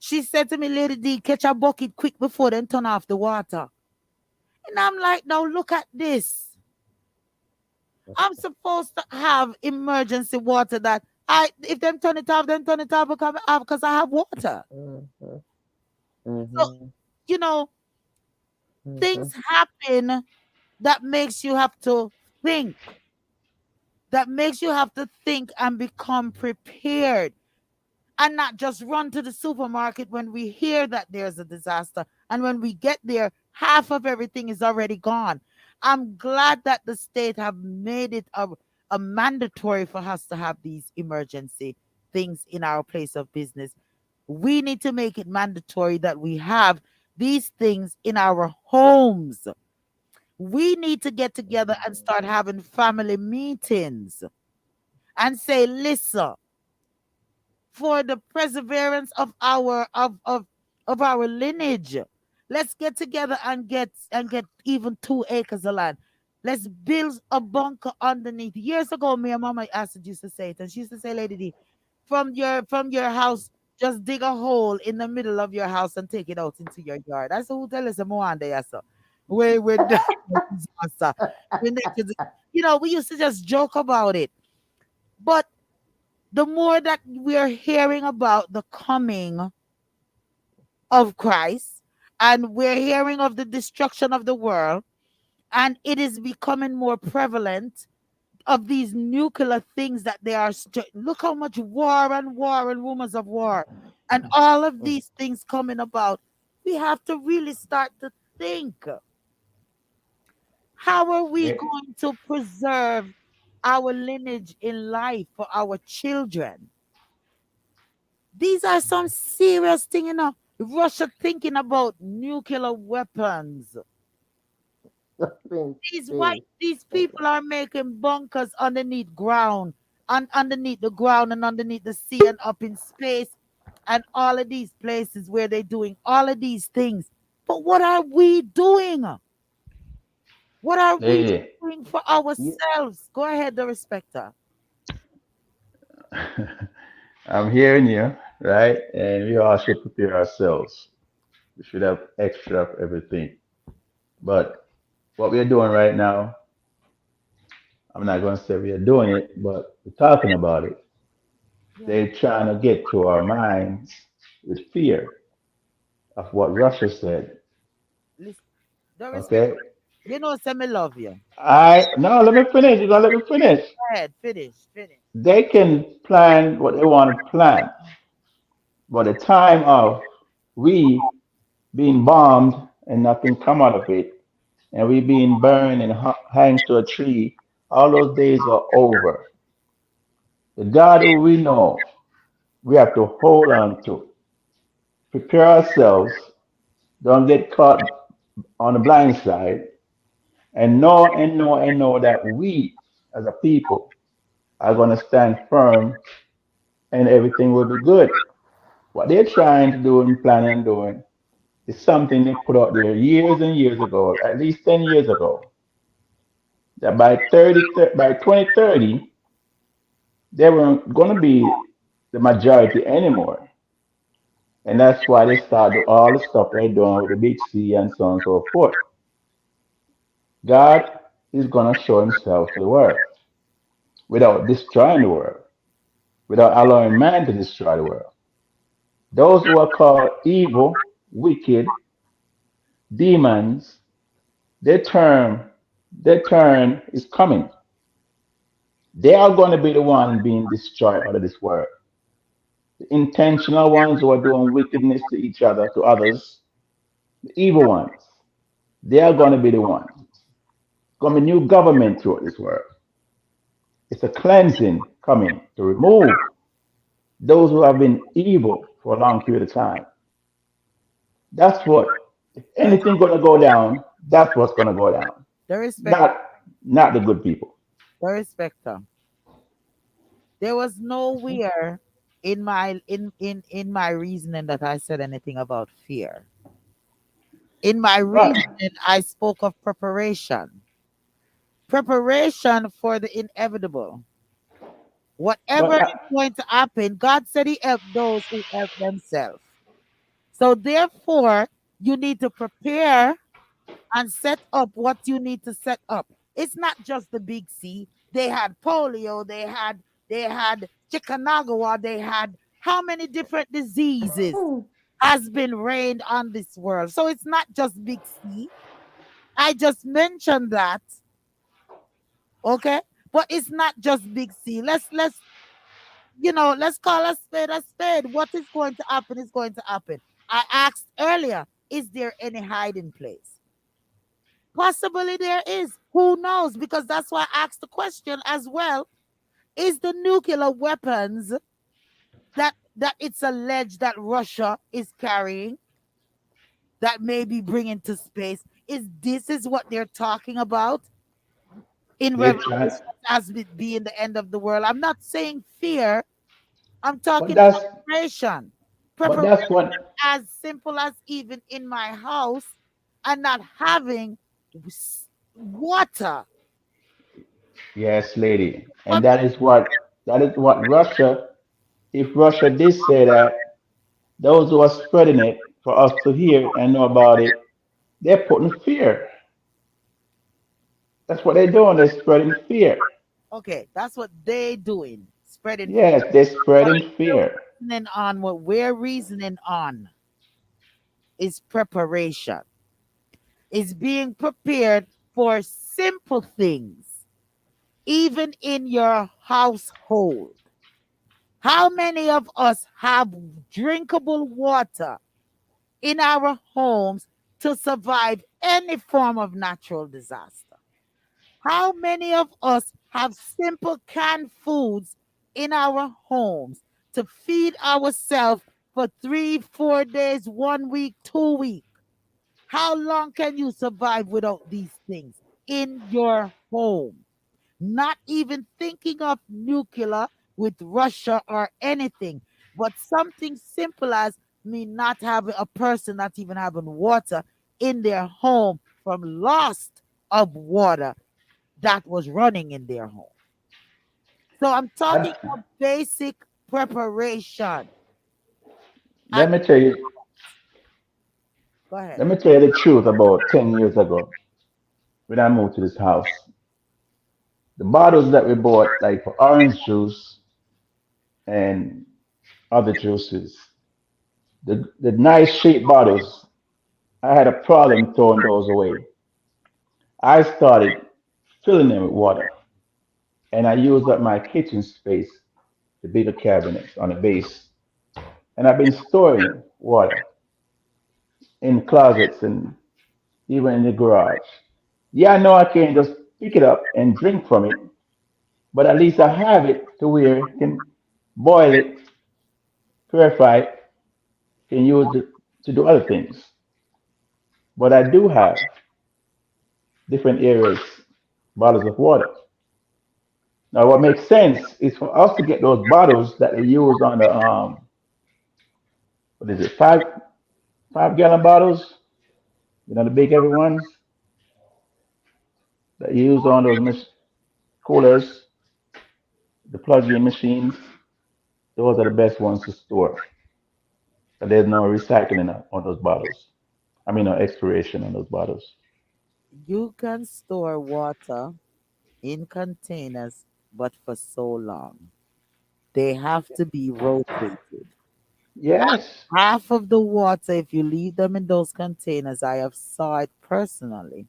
She said to me, Lady D, catch a bucket quick before they turn off the water. And I'm like, now look at this. I'm supposed to have emergency water that I if them turn it off, then turn it off because I have water. mm, So, mm, you know, mm, things happen that makes you have to think, that makes you have to think and become prepared and not just run to the supermarket when we hear that there's a disaster. And when we get there, half of everything is already gone. I'm glad that the state have made it a mandatory for us to have these emergency things in our place of business. We need to make it mandatory that we have these things in our homes. We need to get together and start having family meetings and say, listen, for the perseverance of our lineage. Let's get together and get even 2 acres of land. Let's build a bunker underneath. Years ago, me and Mama Acid used to say it, and she used to say, Lady D, from your house, just dig a hole in the middle of your house and take it out into your yard. That's who tell us more on there, so. We disaster. We need to, we used to just joke about it. But the more that we are hearing about the coming of Christ, and we're hearing of the destruction of the world, and it is becoming more prevalent of these nuclear things that they are. Look how much war and rumors of war, and all of mm. these things coming about. We have to really start to think, how are we Yeah. going to preserve our lineage in life for our children? These are some serious things, Russia thinking about nuclear weapons. Nothing Why serious. these people are making bunkers underneath ground, and underneath the ground, and underneath the sea, and up in space, and all of these places where they're doing all of these things. But what are we doing? What are we Lady, doing for You, ourselves? Go ahead, the respecter. I'm hearing you, right? And we all should prepare ourselves. We should have extra of everything. But what we're doing right now, I'm not going to say we are doing it, but we're talking about it. Yeah, They're trying to get to our minds with fear of what Russia said. listen, the respect. Okay? Say me love you. I no, let me finish. You gonna let me finish. Go ahead, finish, finish. They can plan what they want to plan, but the time of we being bombed and nothing come out of it, and we being burned and hanged to a tree, all those days are over. The God who we know, we have to hold on to, prepare ourselves, don't get caught on the blind side, and know that we as a people are going to stand firm and everything will be good. What they're trying to do and planning on doing is something they put out there years and years ago, at least 10 years ago, that by 2030, they weren't going to be the majority anymore. And that's why they start do all the stuff they're doing with the big C and so on and so forth. God is going to show himself to the world without destroying the world, without allowing man to destroy the world. Those who are called evil, wicked, demons, their turn, their turn is coming. They are going to be the one being destroyed out of this world. The intentional ones who are doing wickedness to each other, to others, the evil ones, they are going to be the ones. It's going to be new government throughout this world. It's a cleansing coming to remove those who have been evil for a long period of time. That's what, if The, anything going to go down, that's what's going to go down. the respect, Not, not the good people. the respecter. There was nowhere in my reasoning that I said anything about fear. In my Right. reasoning, I spoke of preparation. Preparation for the inevitable. Whatever But is going to happen, God said He helped those who help themselves. So therefore, you need to prepare and set up what you need to set up. It's not just the big C. They had polio, they had chikungunya, they had how many different diseases has been reigned on this world. So it's not just big C. I just mentioned that, okay? But it's not just big C. Let's call a spade a spade. What is going to happen is going to happen. I asked earlier, is there any hiding place? Possibly there is. Who knows? Because that's why I asked the question as well. Is the nuclear weapons that it's alleged that Russia is carrying that may be bringing to space? Is this is what they're talking about in they're Revelation trying, as it being the end of the world? I'm not saying fear. I'm but talking that's, preparation. but Preparation that's what, as simple as even in my house and not having water. yes, lady. And that is what Russia, if Russia did say that, those who are spreading it for us to hear and know about it, they're putting fear. That's what they're doing. They're spreading fear. Okay, that's what they doing, spreading fear. Yes, they're But spreading fear. reasoning on what we're reasoning on is preparation. Is being prepared for simple things, even in your household. How many of us have drinkable water in our homes to survive any form of natural disaster? How many of us have simple canned foods in our homes to feed ourselves for 3, 4 days, 1 week, 2 weeks? How long can you survive without these things in your home? Not even thinking of nuclear with Russia or anything, but something simple as me not having a person not even having water in their home from loss of water that was running in their home. So I'm talking I, of basic preparation. let And me tell you, go ahead. let me tell you the truth. About 10 years ago, when I moved to this house, the bottles that we bought, like for orange juice and other juices, the nice shape bottles, I had a problem throwing those away. I started filling them with water, and I used up my kitchen space, the bigger cabinets on the base, and I've been storing water in closets and even in the garage. Yeah, I know I can't just pick it up and drink from it, but at least I have it to where I can boil it, purify it, can use it to do other things. But I do have different areas, bottles of water. Now, what makes sense is for us to get those bottles that they use on the what is it, 5 gallon bottles, the big heavy ones that you use on those coolers, the plug-in machines. Those are the best ones to store. But there's no recycling on those bottles. I mean, no expiration on those bottles. You can store water in containers, but for so long. They have to be rotated. Yes. Half of the water, if you leave them in those containers, I have saw it personally.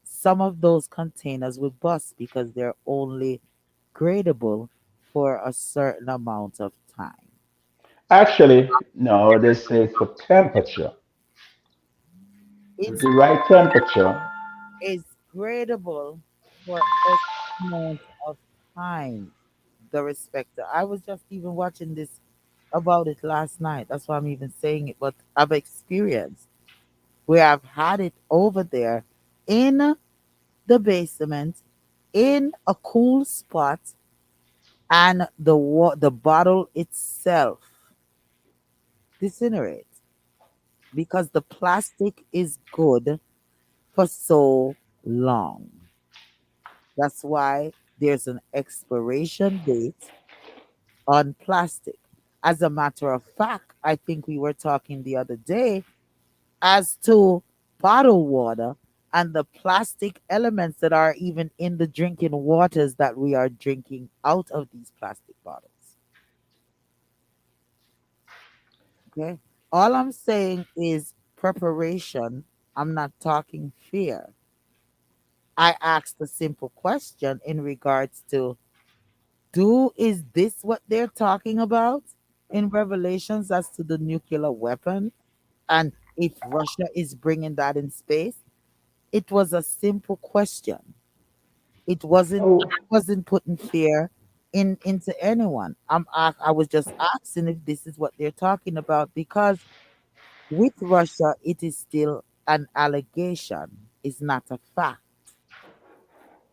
Some of those containers will bust because they're only gradable for a certain amount of time. Actually, no, they say for temperature. With It's the right temperature. is gradable for X amount of time. The respecter. I was just even watching this about it last night. That's why I'm even saying it. But I've experienced where I've had it over there in the basement in a cool spot, and the bottle itself disintegrates because the plastic is good for so long. That's why there's an expiration date on plastic. As a matter of fact, I think we were talking the other day as to bottled water and the plastic elements that are even in the drinking waters that we are drinking out of these plastic bottles. Okay. All I'm saying is preparation. I'm not talking fear. I asked a simple question in regards to is this what they're talking about in Revelations as to the nuclear weapon? And if Russia is bringing that in space, it was a simple question. It wasn't. Oh, I wasn't putting fear into anyone. I was just asking if this is what they're talking about because with Russia, it is still an allegation. It's not a fact.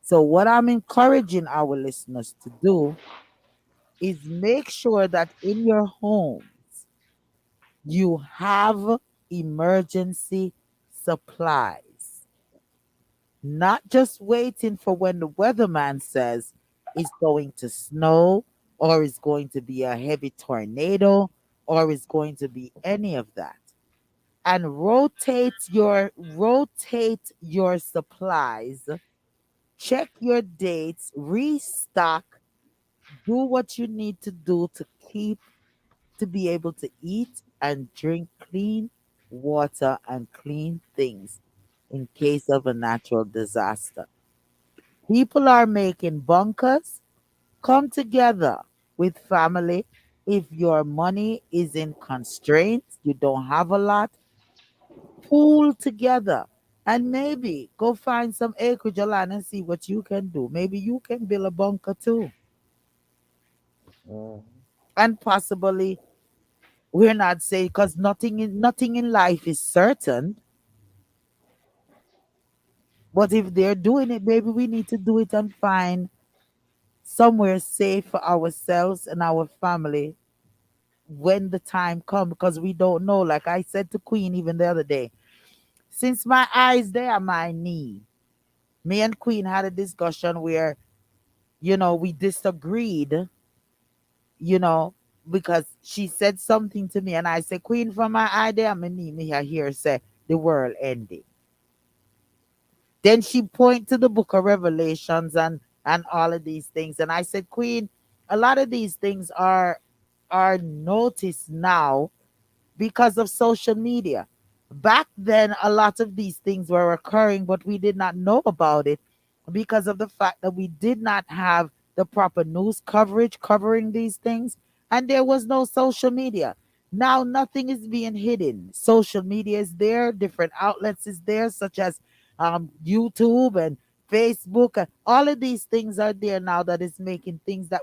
So what I'm encouraging our listeners to do is make sure that in your homes you have emergency supplies, not just waiting for when the weatherman says it's going to snow or it's going to be a heavy tornado or it's going to be any of that. And rotate your supplies, check your dates, restock, do what you need to do to keep to be able to eat and drink clean water and clean things in case of a natural disaster. People are making bunkers. Come together with family. If your money is in constraints, you don't have a lot, pool together and maybe go find some acreage of land and see what you can do. Maybe you can build a bunker too. Mm. And possibly we're not saying because nothing in life is certain. But if they're doing it, maybe we need to do it and find somewhere safe for ourselves and our family when the time comes because we don't know. Like I said to Queen even the other day, since my eyes they are my knee. Me and Queen had a discussion where, we disagreed, you know, because she said something to me and I said, Queen, from my eye there, I'm knee, me hear say the world ending. Then she point to the book of Revelations and all of these things. And I said, Queen, a lot of these things are noticed now because of social media. Back then, a lot of these things were occurring, but we did not know about it because of the fact that we did not have the proper news coverage covering these things, and there was no social media. Now, nothing is being hidden. Social media is there, different outlets is there, such as YouTube and Facebook. All of these things are there now that is making things that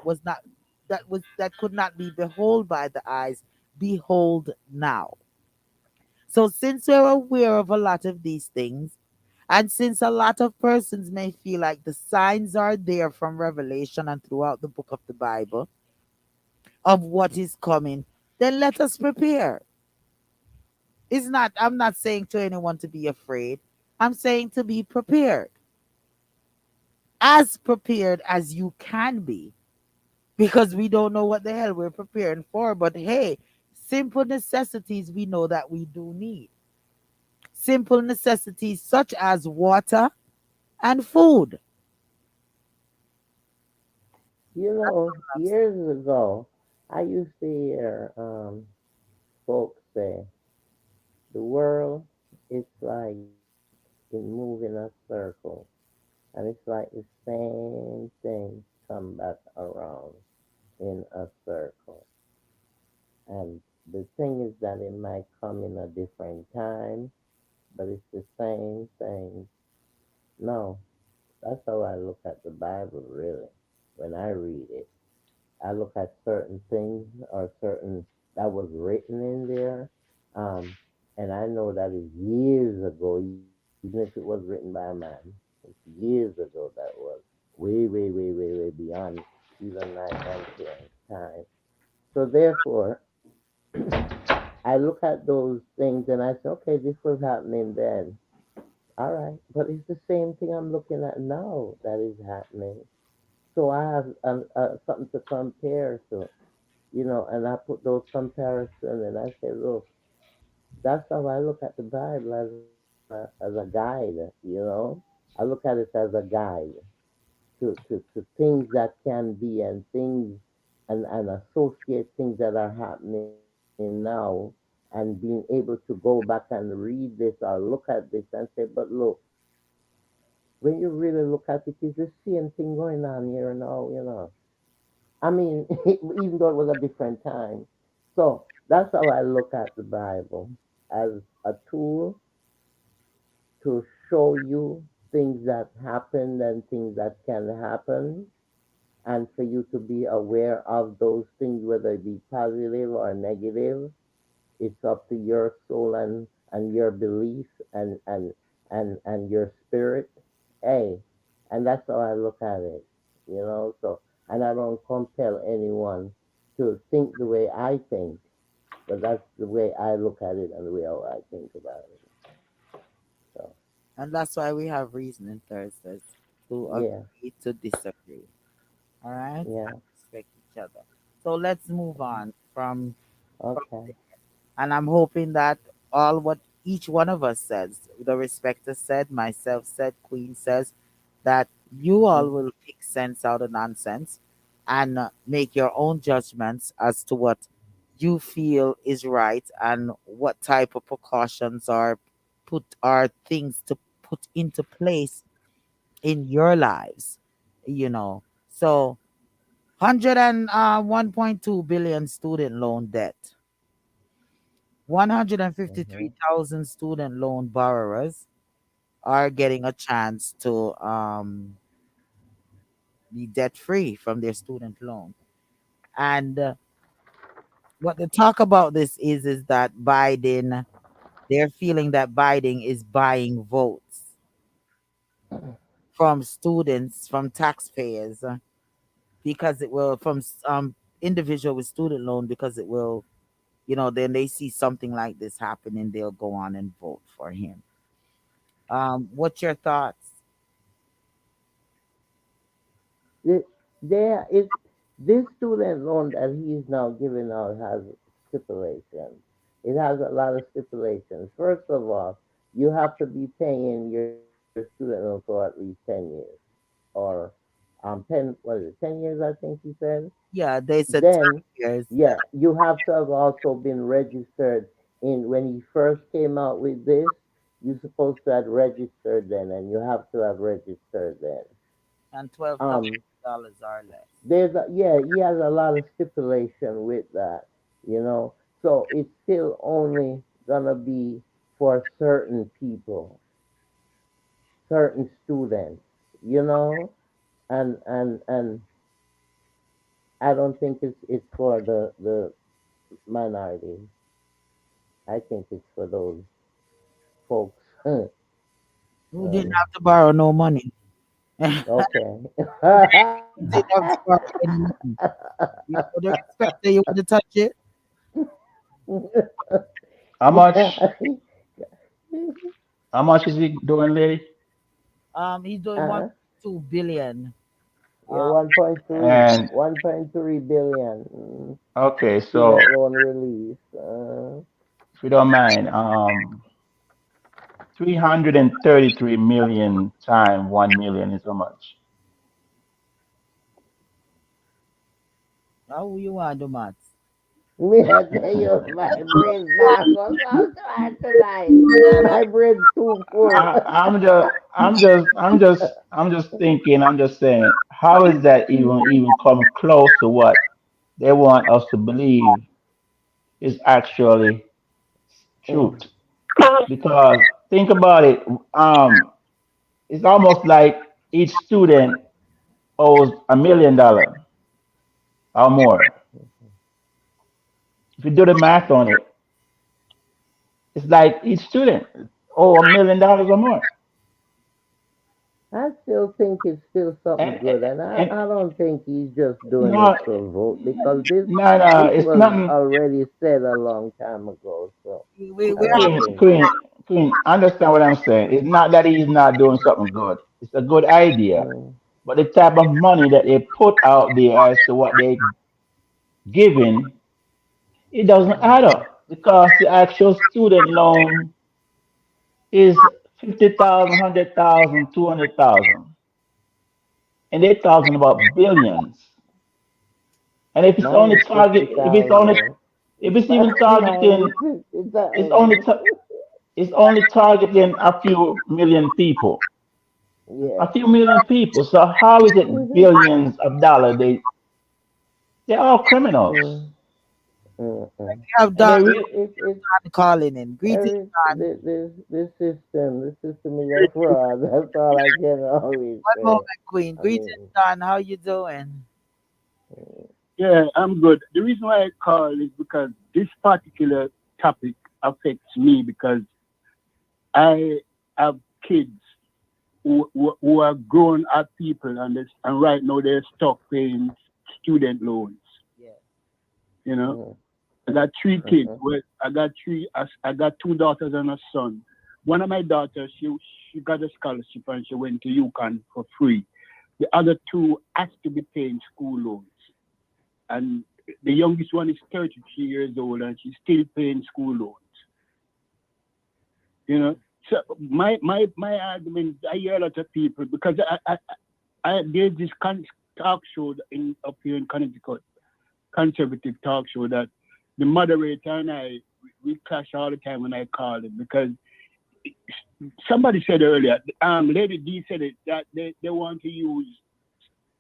could not be behold by the eyes behold now. So, since we're aware of a lot of these things, and since a lot of persons may feel like the signs are there from Revelation and throughout the book of the Bible of what is coming, then let us prepare. I'm not saying to anyone to be afraid. I'm saying to be prepared, as prepared as you can be, because we don't know what the hell we're preparing for. But hey, simple necessities we know that we do need. Simple necessities such as water and food. You know, years ago, I used to hear folks say, the world is like it move in a circle. And it's like the same thing come back around in a circle. And the thing is that it might come in a different time, but it's the same thing. No, that's how I look at the Bible, really, when I read it. I look at certain things or certain that was written in there, um, and I know that is years ago, even if it was written by a man, it's years ago that was way beyond even my grandparents' time. So therefore, I look at those things and I say, okay, this was happening then. All right, but it's the same thing I'm looking at now that is happening. So I have something to compare to, and I put those comparisons and I say, look, that's how I look at the Bible as a guide, I look at it as a guide to things that can be and things and associate things that are happening now and being able to go back and read this or look at this and say, but look, when you really look at it, it's the same thing going on here now. I mean, even though it was a different time. So that's how I look at the Bible as a tool to show you things that happened and things that can happen, and for you to be aware of those things, whether it be positive or negative. It's up to your soul and your belief and your spirit. Hey, and that's how I look at it. So, and I don't compel anyone to think the way I think, but that's the way I look at it and the way how I think about it. So, And that's why we have reasoning Thursdays to yeah, agree to disagree. All right? And yeah, respect each other. So let's move on from okay. and I'm hoping that all what each one of us says, the respecter said, myself said, Queen says, that you all Mm. will pick sense out of nonsense and make your own judgments as to what you feel is right and what type of precautions are things to put into place in your lives, you know. So 101.2 billion student loan debt, Mm-hmm. 153,000 student loan borrowers are getting a chance to be debt free from their student loan. And what the talk about this is that Biden, they're feeling that Biden is buying votes from students, from taxpayers, because it will, from individual with student loan, because it will, then they see something like this happening, they'll go on and vote for him. What's your thoughts? It, this student loan that he's now giving out has stipulations. It has a lot of stipulations. First of all, you have to be paying your student loan for at least 10 years, or 10 years, I think he said. Yeah, they said Then, 10 years. yeah, you have to have also been registered in when he first came out with this. You're supposed to have registered then, and you have to have registered then. And twelve Um, thousand dollars or less. yeah, he has a lot of stipulation with that. So it's still only gonna be for certain people, certain students, and I don't think it's for the minorities. I think it's for those folks. Who didn't um, have to borrow no money? okay. Didn't have to borrow any money. The respecter, you want to touch it? How much? How much is he doing, lady? He's doing one uh, point 2 billion. Yeah, Uh, 1.3, And 1.3 billion okay, student so loan release. if you don't mind, 333 million times 1 million is how much? how you want to do maths? Me, I tell you, my brain's not going sometime tonight. My brain's too full. I'm just thinking, I'm just saying, how is that even come close to what they want us to believe is actually truth? Mm, Because think about it, it's almost like each student owes $1 million or more. If you do the math on it, it's like each student owe $1 million or more. I still think it's still something And good, and I, and I don't think he's just doing it no, for vote because this no, this it's was nothing. already said a long time ago. So We I don't have Queen, think. understand what I'm saying. It's not that he's not doing something good. It's a good idea. Mm, But the type of money that they put out there as to what they giving, it doesn't add mhm, up because the actual student loan is 50,000, 100,000, 200,000, and they're talking about billions. And if it's mine only is fifty target, thousand. if it's even Mine is targeting, 50,000. it's only, it's only targeting a few million people. Yeah. A few million people. So how is it Mhm. billions of dollars? They're all criminals, Mm, mm, mm. and Don they really It's calling in. Greetings, Eric, Don. this system is a fraud. That's all I can always One say. moment, Queen. I Greetings, mean, Don. How you doing? mm, Yeah, I'm good. The reason why I call is because this particular topic affects me because I have kids who are grown up people and right now they're stuck paying student loans. Yeah. You know, mm, I got three kids. mhm, Well, I got two daughters and a son. One of my daughters, she got a scholarship and she went to UConn for free. The other two has to be paying school loans. And the youngest one is 33 years old and she's still paying school loans. You know, so my argument, I hear a lot of people because there's this talk show up here in Connecticut, conservative talk show that the moderator and we clash all the time when I call it because somebody said earlier, Lady D said it that they want to use.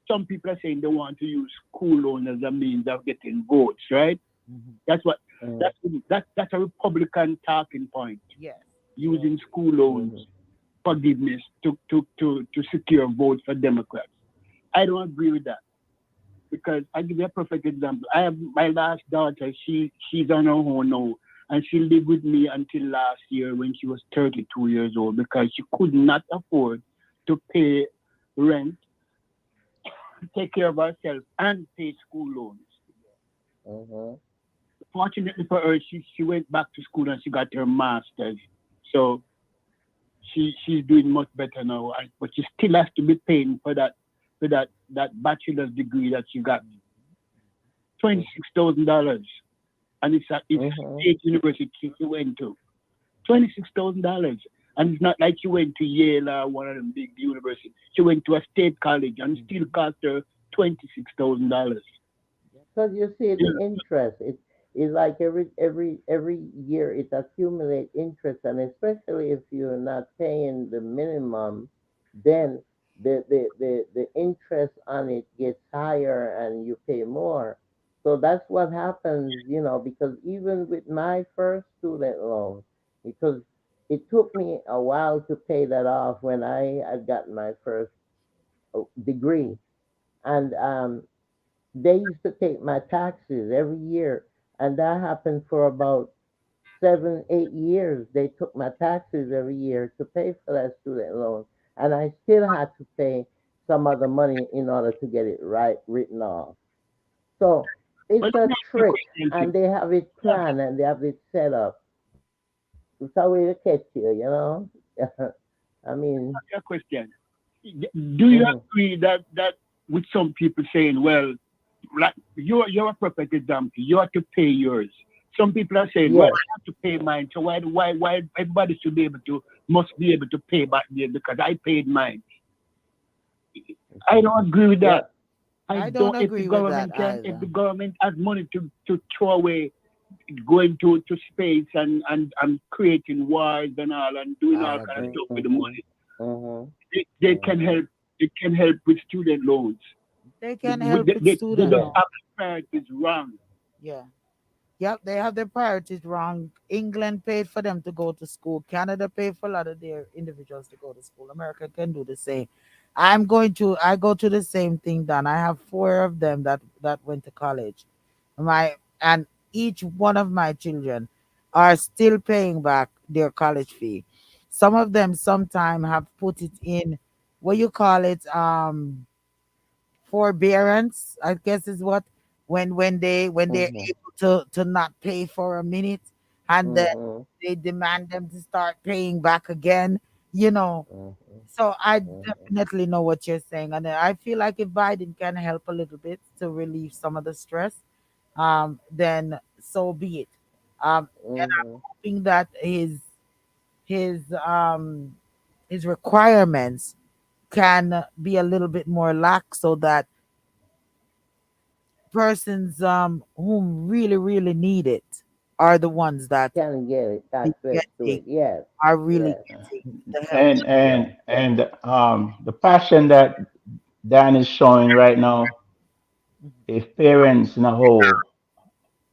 Some people are saying they want to use school loan as a means of getting votes, right? Hmm. That's what mm, that's a Republican talking point, Yes. Yes. using school loans mhm, forgiveness to secure votes for Democrats. I don't agree with that because I give you a perfect example. I have my last daughter. She's on her own now, and she lived with me until last year when she was 32 years old because she could not afford to pay rent, take care of herself, and pay school loans. mhm, Fortunately for her, she went back to school and she got her master's. So she's doing much better now, but she still has to be paying for that bachelor's degree that she got, mm, $26,000, and it's a mhm, state university she went to, $26,000, and it's not like she went to Yale or one of them big universities. She went to a state college and it still cost her $26,000. because you see Yeah, the interest, it's like every year it accumulates interest, and especially if you're not paying the minimum, then the interest on it gets higher and you pay more. So that's what happens, because even with my first student loan, because it took me a while to pay that off when I had gotten my first degree, and they used to take my taxes every year, and that happened for about 7, 8 years. They took my taxes every year to pay for that student loan, and I still had to pay some other money in order to get it right written off. So but it's let a me ask you a trick, question, and too. they have it Let me planned and they have it set up. It's a way to catch you. I mean, ask you a question. Do you mhm. agree that with some people saying, well, like you're a perfect example. You have to pay yours. Some people are saying, well, Yes. I have to pay mine. So why everybody should be able to must be able to pay back there because I paid mine. I don't agree with that. Yep. I I don't don't. agree with that If the either. government has money to throw away, going to space and creating wars and all and doing I all kind of agree. stuff with the Mhm. money, Mhm. they can Mhm. help. It can help with student loans. They can help with They student just Yeah. loan. have priorities wrong. Yeah. Yep, they have their priorities wrong. England paid for them to go to school. Canada paid for a lot of their individuals to go to school. America can do the same. I go to the same thing, done. I have four of them that went to college. My and each one of my children are still paying back their college fee. Some of them sometime have put it in what you call it, forbearance, I guess is what, when they're Mhm. able to not pay for a minute, and then Mhm. they demand them to start paying back again, you know. Mhm. So I Mhm. definitely know what you're saying, and I feel like if Biden can help a little bit to relieve some of the stress, then so be it. And I'm Mhm. hoping that his his requirements can be a little bit more lax, so that persons whom really need it are the ones that Can get it be access to getting it. Yes. are really Yes. getting the help. And the passion that Dan is showing right now, Mhm. if parents in a whole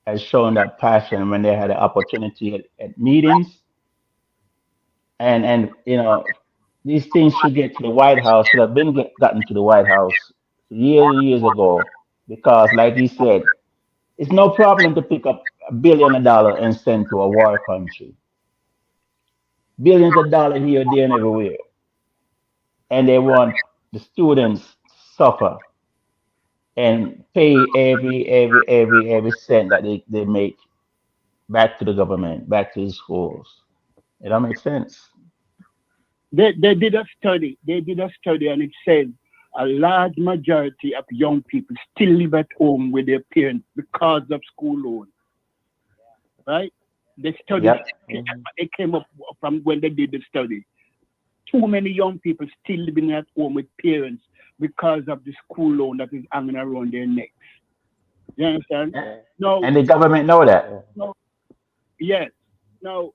has shown that passion when they had the opportunity at meetings, and these things should get to the White House, should have been gotten to the White House years and years ago, because like he said, it's no problem to pick up $1 billion and send to a war country, billions of dollars here, there, and everywhere, and they want the students to suffer and pay every cent that they make back to the government, back to the schools. It don't make sense. They did a study. They did a study, and it said a large majority of young people still live at home with their parents because of school loan. Right? The studies Yep. Mhm. it came up from when they did the study. Too many young people still living at home with parents because of the school loan that is hanging around their necks. You understand? Yeah. Now, And the government know that. Yeah. now yes. Now,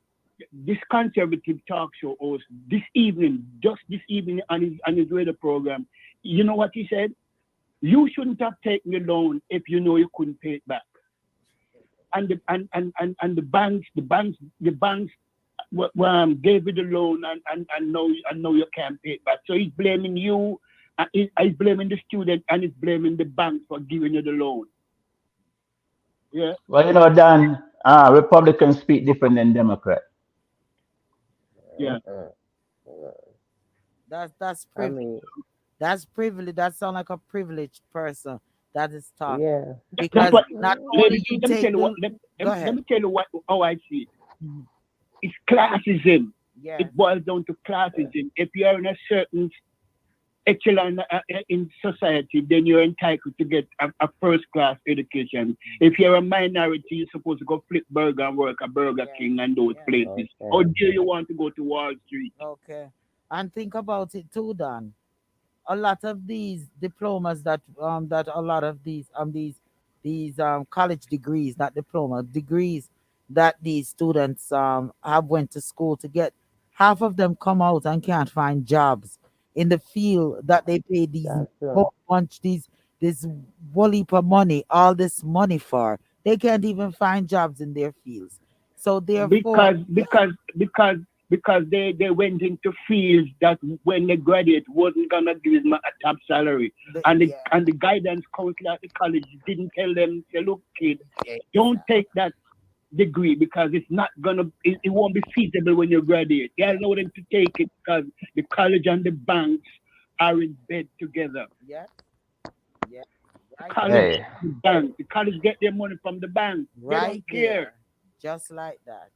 this conservative talk show host this evening, just this evening on his radio program, you know what he said? You shouldn't have taken the loan if you know you couldn't pay it back. And the banks gave you the loan and now you can't pay it back. So he's blaming you, he's blaming the student and he's blaming the bank for giving you the loan. Yeah, Well, Dan, Republicans speak different than Democrat. yeah. Uh-uh. Uh, That's I privilege. mean, That's privilege. That sound like a privileged person that is talking, yeah. That's because what, not Mhm. only lady. you Let me tell take you what. the Let go me, let ahead. me tell you what how I see it. Mhm. It's classism. Yes. It boils down to classism. If you are in a certain echelon in society, then you're entitled to get a first class education. If you're a minority, you're supposed to go flip burger and work at Burger Yes. King and those Yes. places. Or Okay. do you want to go to Wall Street? Okay. And think about it too, Don. A lot of these diplomas that a lot of these college degrees, not diploma degrees, that these students have went to school to get, half of them come out and can't find jobs in the field that they pay these That's true. whole bunch, this woolly per money, all this money for. They can't even find jobs in their fields. So therefore, Because they went into fields that when they graduate wasn't gonna give them a top salary. And the yeah, and the guidance counselor at the college didn't tell them, say, look, kid, don't exactly. take that degree because it won't be feasible when you graduate. They Yeah, allow them to take it because the college and the banks are in bed together. yeah, yeah, The right college, there. Hey, the bank, the college get their money from the bank. They don't Right care. there. Just like that.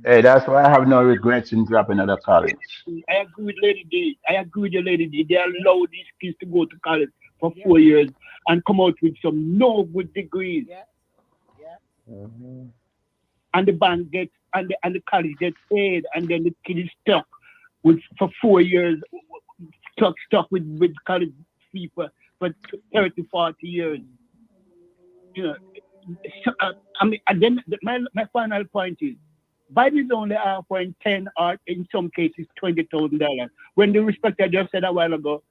hey, that's why I have no regrets in dropping out of college. I agree with Lady D. I agree with you, Lady D. They allow these kids to go to college for Yeah, 4 years and come out with some no good degrees, yeah, yeah. Mhm. and the band gets and the college gets paid, and then the kid is stuck with for 4 years, stuck with college fee for 30, 40 years. You know, so, I mean, and then my final point is, Bibles only offering 10 or in some cases $20,000. When the respect I just said a while ago,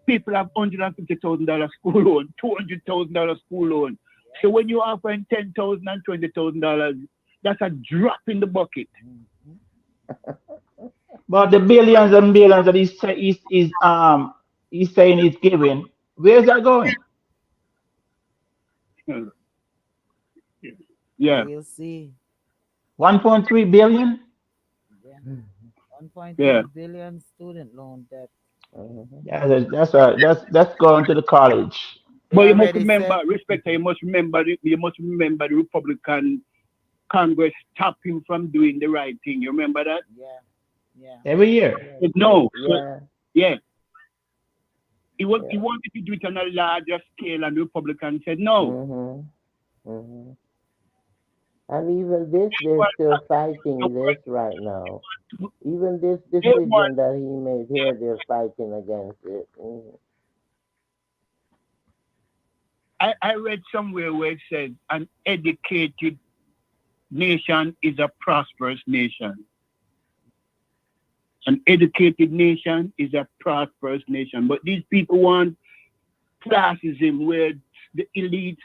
people have $150,000 school loan, $200,000 school loan. So when you offering 10,000 and $20,000, that's a drop in the bucket. Mm-hmm. But the billions and billions that he's saying he's giving, where's that going? Yeah, We'll see. 1.3 billion? Yeah, Mhm. 1.3 yeah. billion student loan debt. Mhm. Yeah, that's going to the college. They But you must already remember, said, respect, you must remember the Republican Congress stopped him from doing the right thing. You remember that? yeah, yeah, Every year. Said no. So, Yeah. yeah, he Yeah. wanted to do it on a larger scale, and the Republicans said no. Mhm. Mhm. And even this, they're still fighting this right now. Even this They want, decision that he made here, they're fighting against it. Mhm. I read somewhere where it says an educated nation is a prosperous nation. An educated nation is a prosperous nation. But these people want classism where the elites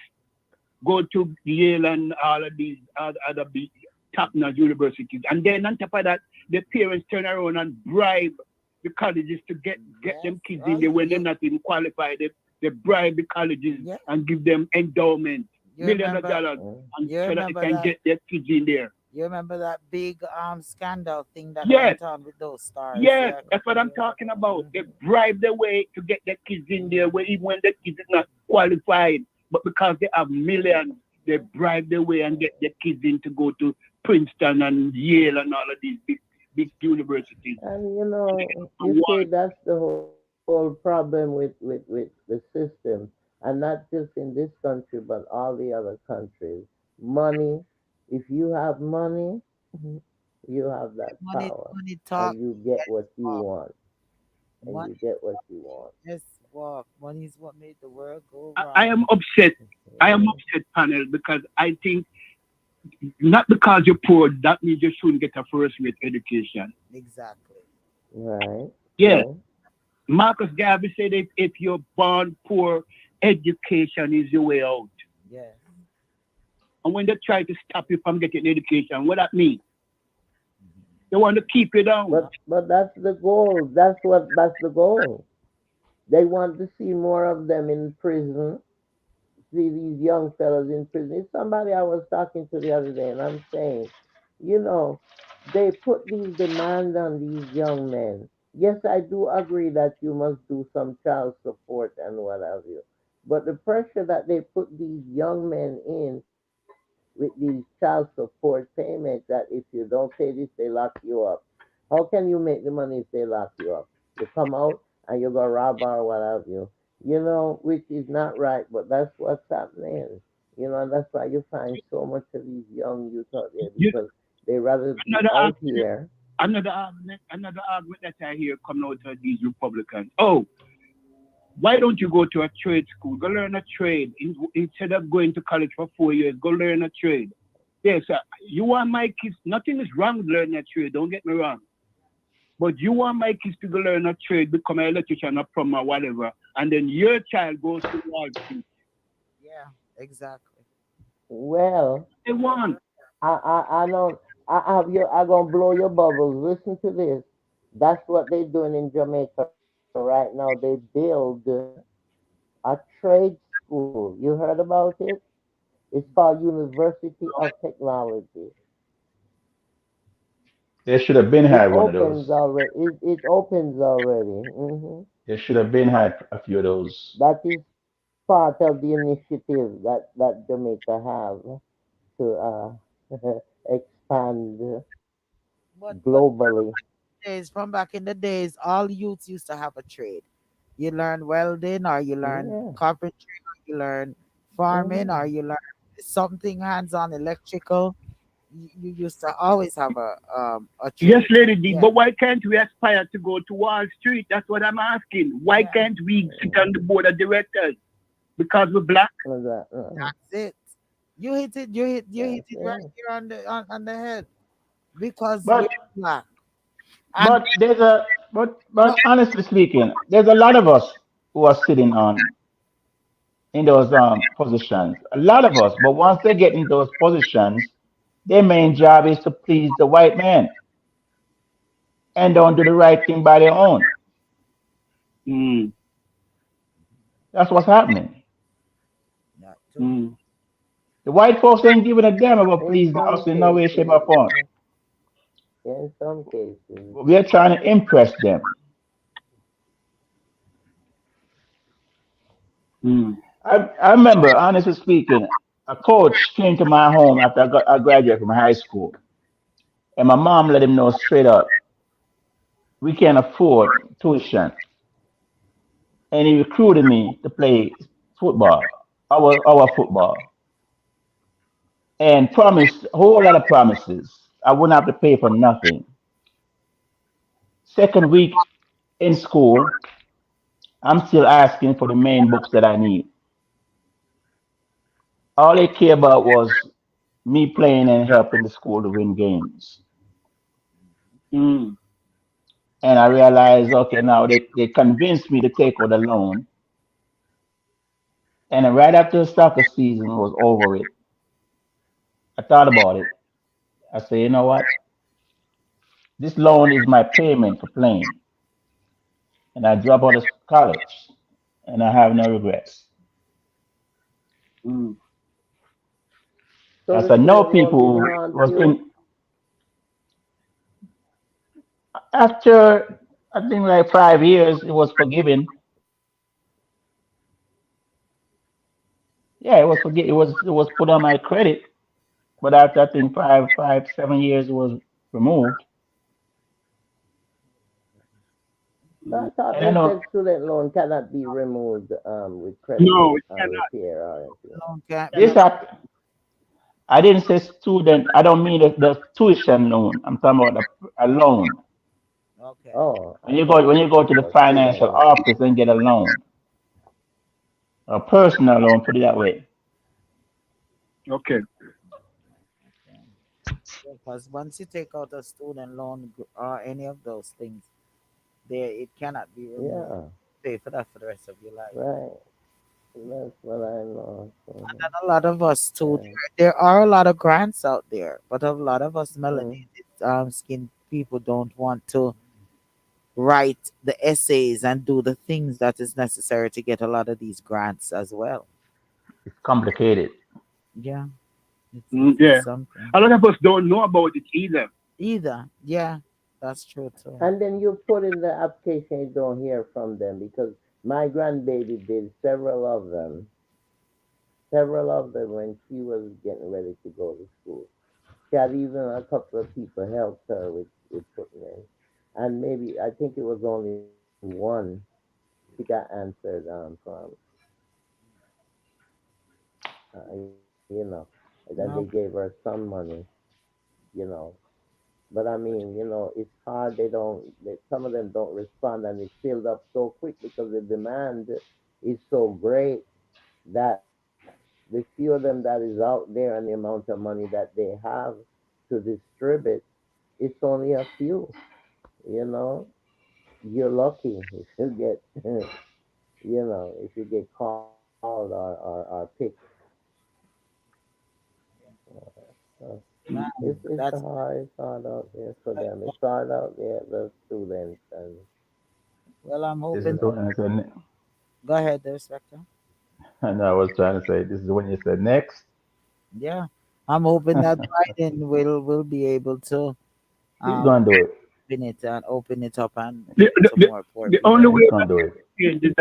go to Yale and all of these other big top-notch universities. And then on top of that, the parents turn around and bribe the colleges to get yes. them kids Oh, in there when they're you, not even qualified. They bribe the colleges yeah, and give them endowment, you millions of remember, dollars, Mhm. and you so that they remember can that, get their kids in there. you remember that big scandal thing that Yes, went on with those stars, yes, yeah, a that's couple what of I'm years talking ago. about. They Mm-hmm. bribe their way to get their kids in there, where even when the kids is not qualified, but because they have millions, they bribe their way and get their kids in to go to Princeton and Yale and all of these big universities. And And they get you award. see, that's the whole problem with the system, and not just in this country, but all the other countries. Money, if you have money, mhm, you have that Money, power, money and talk, you get let's what you walk. want, and you Money get what talk, you want. let's walk. Money is what made the world go I am round. upset. I am Mhm. upset, panel, because I think not because you're poor, that means you shouldn't get a first rate education. Exactly. Right, Yeah, true. Marcus Garvey said if you're born poor, education is your way out. Yes. And when they try to stop you from getting education, what that means? They want to keep you down. But that's the goal. That's the goal. They want to see more of them in prison. See these young fellows in prison. It's somebody I was talking to the other day, and I'm saying, you know, they put these demands on these young men. Yes, I do agree that you must do some child support and what have you. But the pressure that they put these young men in with these child support payments, that if you don't pay this, they lock you up. How can you make the money if they lock you up? You come out and you go rob or what have you. Which is not right, but that's what's happening. And that's why you find so much of these young youth out there You, because they rather be another out argument, here. another argument that I hear coming out of these Republicans. Oh, why don't you go to a trade school? Go learn a trade instead of going to college for 4 years. Go learn a trade. Yes, you want my kids. Nothing is wrong with learning a trade. Don't get me wrong. But you want my kids to go learn a trade, become an electrician, a plumber, whatever, and then your child goes to Wall Street. Yeah, exactly. Well, They want. I know I gonna blow your bubbles. Listen to this. That's what they're doing in Jamaica right now. They build a trade school. You heard about it? It's called University of Technology. They should have been It had one of opens those. already. It opens already. They should have been had a few of those. That is part of the initiative that Jamaica have to expand But globally. days from back in the days, all youths used to have a trade. You learn welding, or you learn Yeah. carpentry, or you learn farming, or Mm-hmm. you learn something hands-on electrical. You used to always have a Yes, trade. Lady D, Yeah, but why can't we aspire to go to Wall Street? That's what I'm asking. Why yeah, can't we sit on the board of directors? Because we're black? that's it. You hit it. You hit That's it right it. here on the head, because we're But black. And but there's a no, but honestly speaking, there's a lot of us who are sitting on in those positions. A lot of us, but once they get in those positions, their main job is to please the white man and don't do the right thing by their own. Mm, That's what's happening. not too. mm, The white folks ain't giving a damn about In pleasing some us in no way, shape, or cases, form. in some cases, We're trying to impress them. mm, I remember, honestly speaking, a coach came to my home after I graduated from high school, and my mom let him know straight up, we can't afford tuition, and he recruited me to play football, our football, and promised a whole lot of promises. I wouldn't have to pay for nothing. Second week in school, I'm still asking for the main books that I need. All they care about was me playing and helping the school to win games. mm, And I realized, okay, now they convinced me to take out a loan. And then right after the soccer season was over with, I thought about it. I said, you know what? This loan is my payment for playing. And I dropped out of college. And I have no regrets. mm. so As the I know student loan didn't people haunt was you. in after I think like 5 years it was forgiven. Yeah, it was put on my credit. But after I think 7 years it was removed. So I thought And I they know said student loan cannot be removed with credit No, it cannot. repair or anything. Loan can't be. this act I didn't say student. I don't mean the tuition loan. I'm talking about a loan. Okay. Oh, I When you go thought when you you were go to talking the about student financial loan. office and get a loan, a personal loan, put it that way. Okay. Because once you take out a student loan, or any of those things, there it cannot be removed. Yeah, Pay for that for the rest of your life. right. That's what I know. And then a lot of us too. Yeah. There are a lot of grants out there, but a lot of us Mm. melanated skin people don't want to write the essays and do the things that is necessary to get a lot of these grants as well. It's complicated. Yeah, Mm, it's yeah. something. A lot of us don't know about it either. Either, yeah, that's true too. And then you put in the application, you don't hear from them because my grandbaby did several of them when she was getting ready to go to school. She had even a couple of people helped her with putting in. And maybe, I think it was only one she got answered from, and then they gave No, her some money, you know. But I mean, it's hard. Some of them don't respond, and it's filled up so quick because the demand is so great that the few of them that is out there and the amount of money that they have to distribute, it's only a few. You know, you're lucky if you get, if you get called or picked. So man, that's it's hard out there for them. It's hard out there, the students, and well. I'm This hoping. is when I said, Go ahead, there, Spectre. and I was trying to say, this is when you said next. Yeah, I'm hoping that Biden will be able to He's um gonna do it. open it up and The, get the, some the, more poor the people. only Yeah, he's way gonna that do it. change is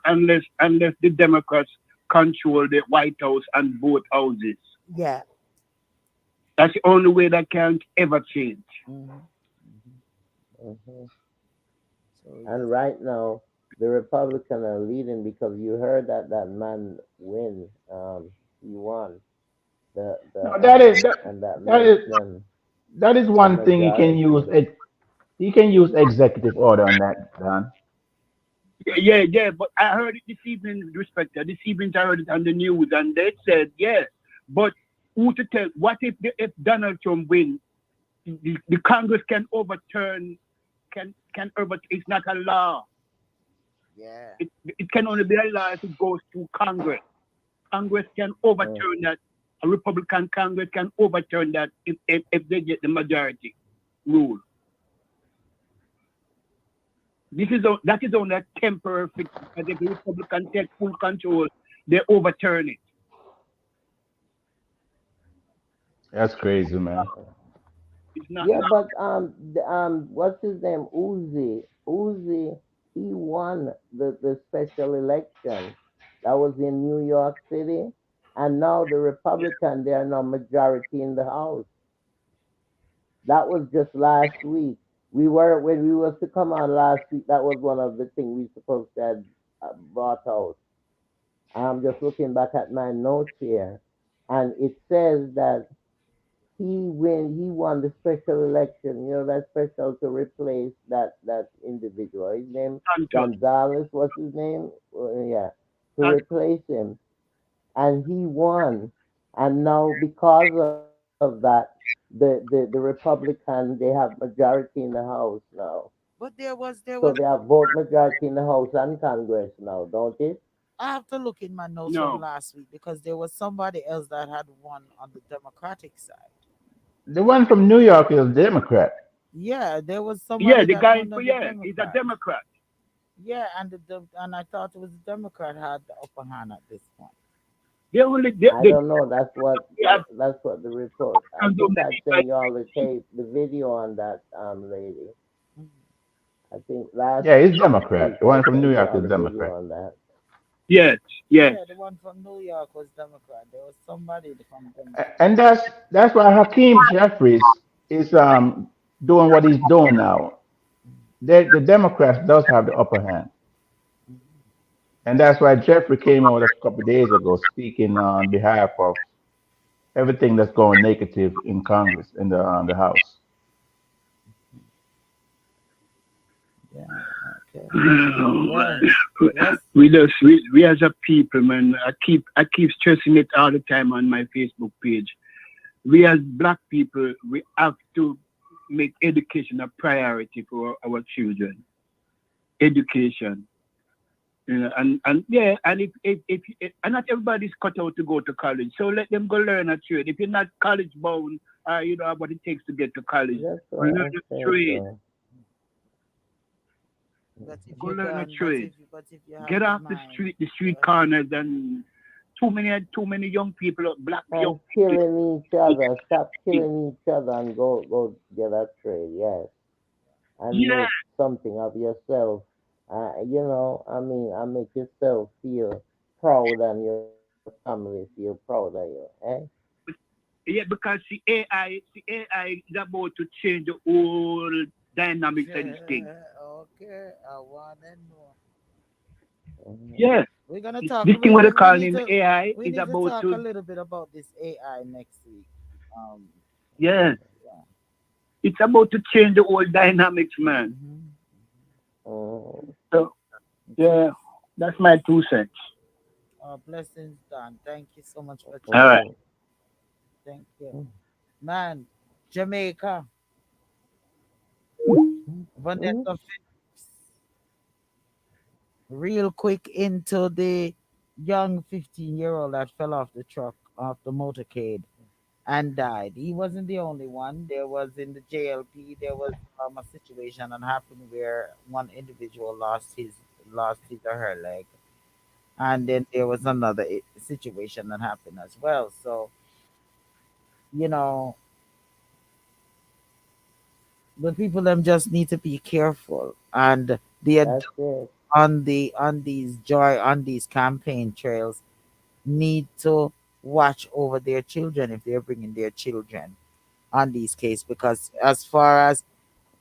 unless the Democrats control the White House and both houses. Yeah. That's the only way that can ever change. Hmm. mhm. So we And just right now, the Republican are leading because you heard that that man win. He won No, that is and that that makes is them that is the one thing he can use. majority. He can use executive order on that, Don. Yeah. But I heard it this evening, Respected. This evening I heard it on the news, and they said yes. But who to tell? What if Donald Trump wins? The Congress can overturn. Can over? It's not a law. Yeah. It can only be a law if it goes through Congress. Congress can Mm. overturn that. A Republican Congress can overturn that if they get the majority rule. That is only a temporary fix because if the Republican take full control, they overturn it. That's crazy, man. It's not Yeah, law. but what's his name? Uzi, he won the special election that was in New York City, and now the Republican they are now majority in the House. That was just last week. We were when we was to come on last week. That was one of the things we supposed to have brought out. I'm just looking back at my notes here, and it says that he won the special election. You know that special to replace that individual. His name Santos. Gonzalez. What's his name? Yeah, to Santos. replace him, and he won. And now because of that, the Republican they have majority in the House now. But there So was they have vote majority in the House and Congress now, don't it? I have to look in my notes from No. last week because there was somebody else that had won on the Democratic side. The one from New York is a Democrat. Yeah, there was Yeah, somebody the that guy. won on the Yeah, he's a Democrat. Democrat. Yeah, and and I thought it was the Democrat had the upper hand at this point. They only I don't know. they have That's what the report. I think I'd send you all the only tape, the video on that lady. Mhm. I think last Yeah, he's week Democrat. I The one from New sent you York all is the video Democrat. on that. yes, yes. Yeah, the one from New York was Democrat. There was somebody from And that's why Hakeem Jeffries is doing what he's doing now. The Democrats does have the upper hand, and that's why Jeffrey came out a couple of days ago speaking on behalf of everything that's going negative in Congress in the House. Yeah, okay. Well, let's We as a people, man. I keep stressing it all the time on my Facebook page. We as black people, we have to make education a priority for our children. Education. And yeah, and if and not everybody's cut out to go to college, so let them go learn a trade. If you're not college bound, you don't have what it takes to get to college. That's Go what learn I a say, trade. so. but if Go you learn a can trade. but if you have Get the off mind, the go street ahead. corners, and too many young people, black young And people. killing each other. Stop killing each other and go get a trade. Yes, and Yeah, make something of yourself. I mean, I make yourself feel proud and your family feel proud of you. Eh? yeah, because the AI is about to change the whole dynamics of this thing. Okay, I want to know. Mhm. Yeah, We're gonna talk. this thing what they call him AI We is need to about talk a to. little bit about this AI next week. Um, Yeah, yeah. it's about to change the whole dynamics, man. Hmm. Mhm. So It yeah, is. that's my 2 cents. Blessings done. Thank you so much for All tuning. right. Mhm. Thank you, man. Jamaica, Mhm. Vanessa Phillips. Real quick into the young 15-year-old that fell off the truck off the motorcade and died. He wasn't the only one. There was in the JLP. There was a situation that happened where one individual lost his or her leg, and then there was another situation that happened as well. So you know, the people them just need to be careful, and the That's it. on these joy on these campaign trails need to watch over their children if they're bringing their children on these cases, because as far as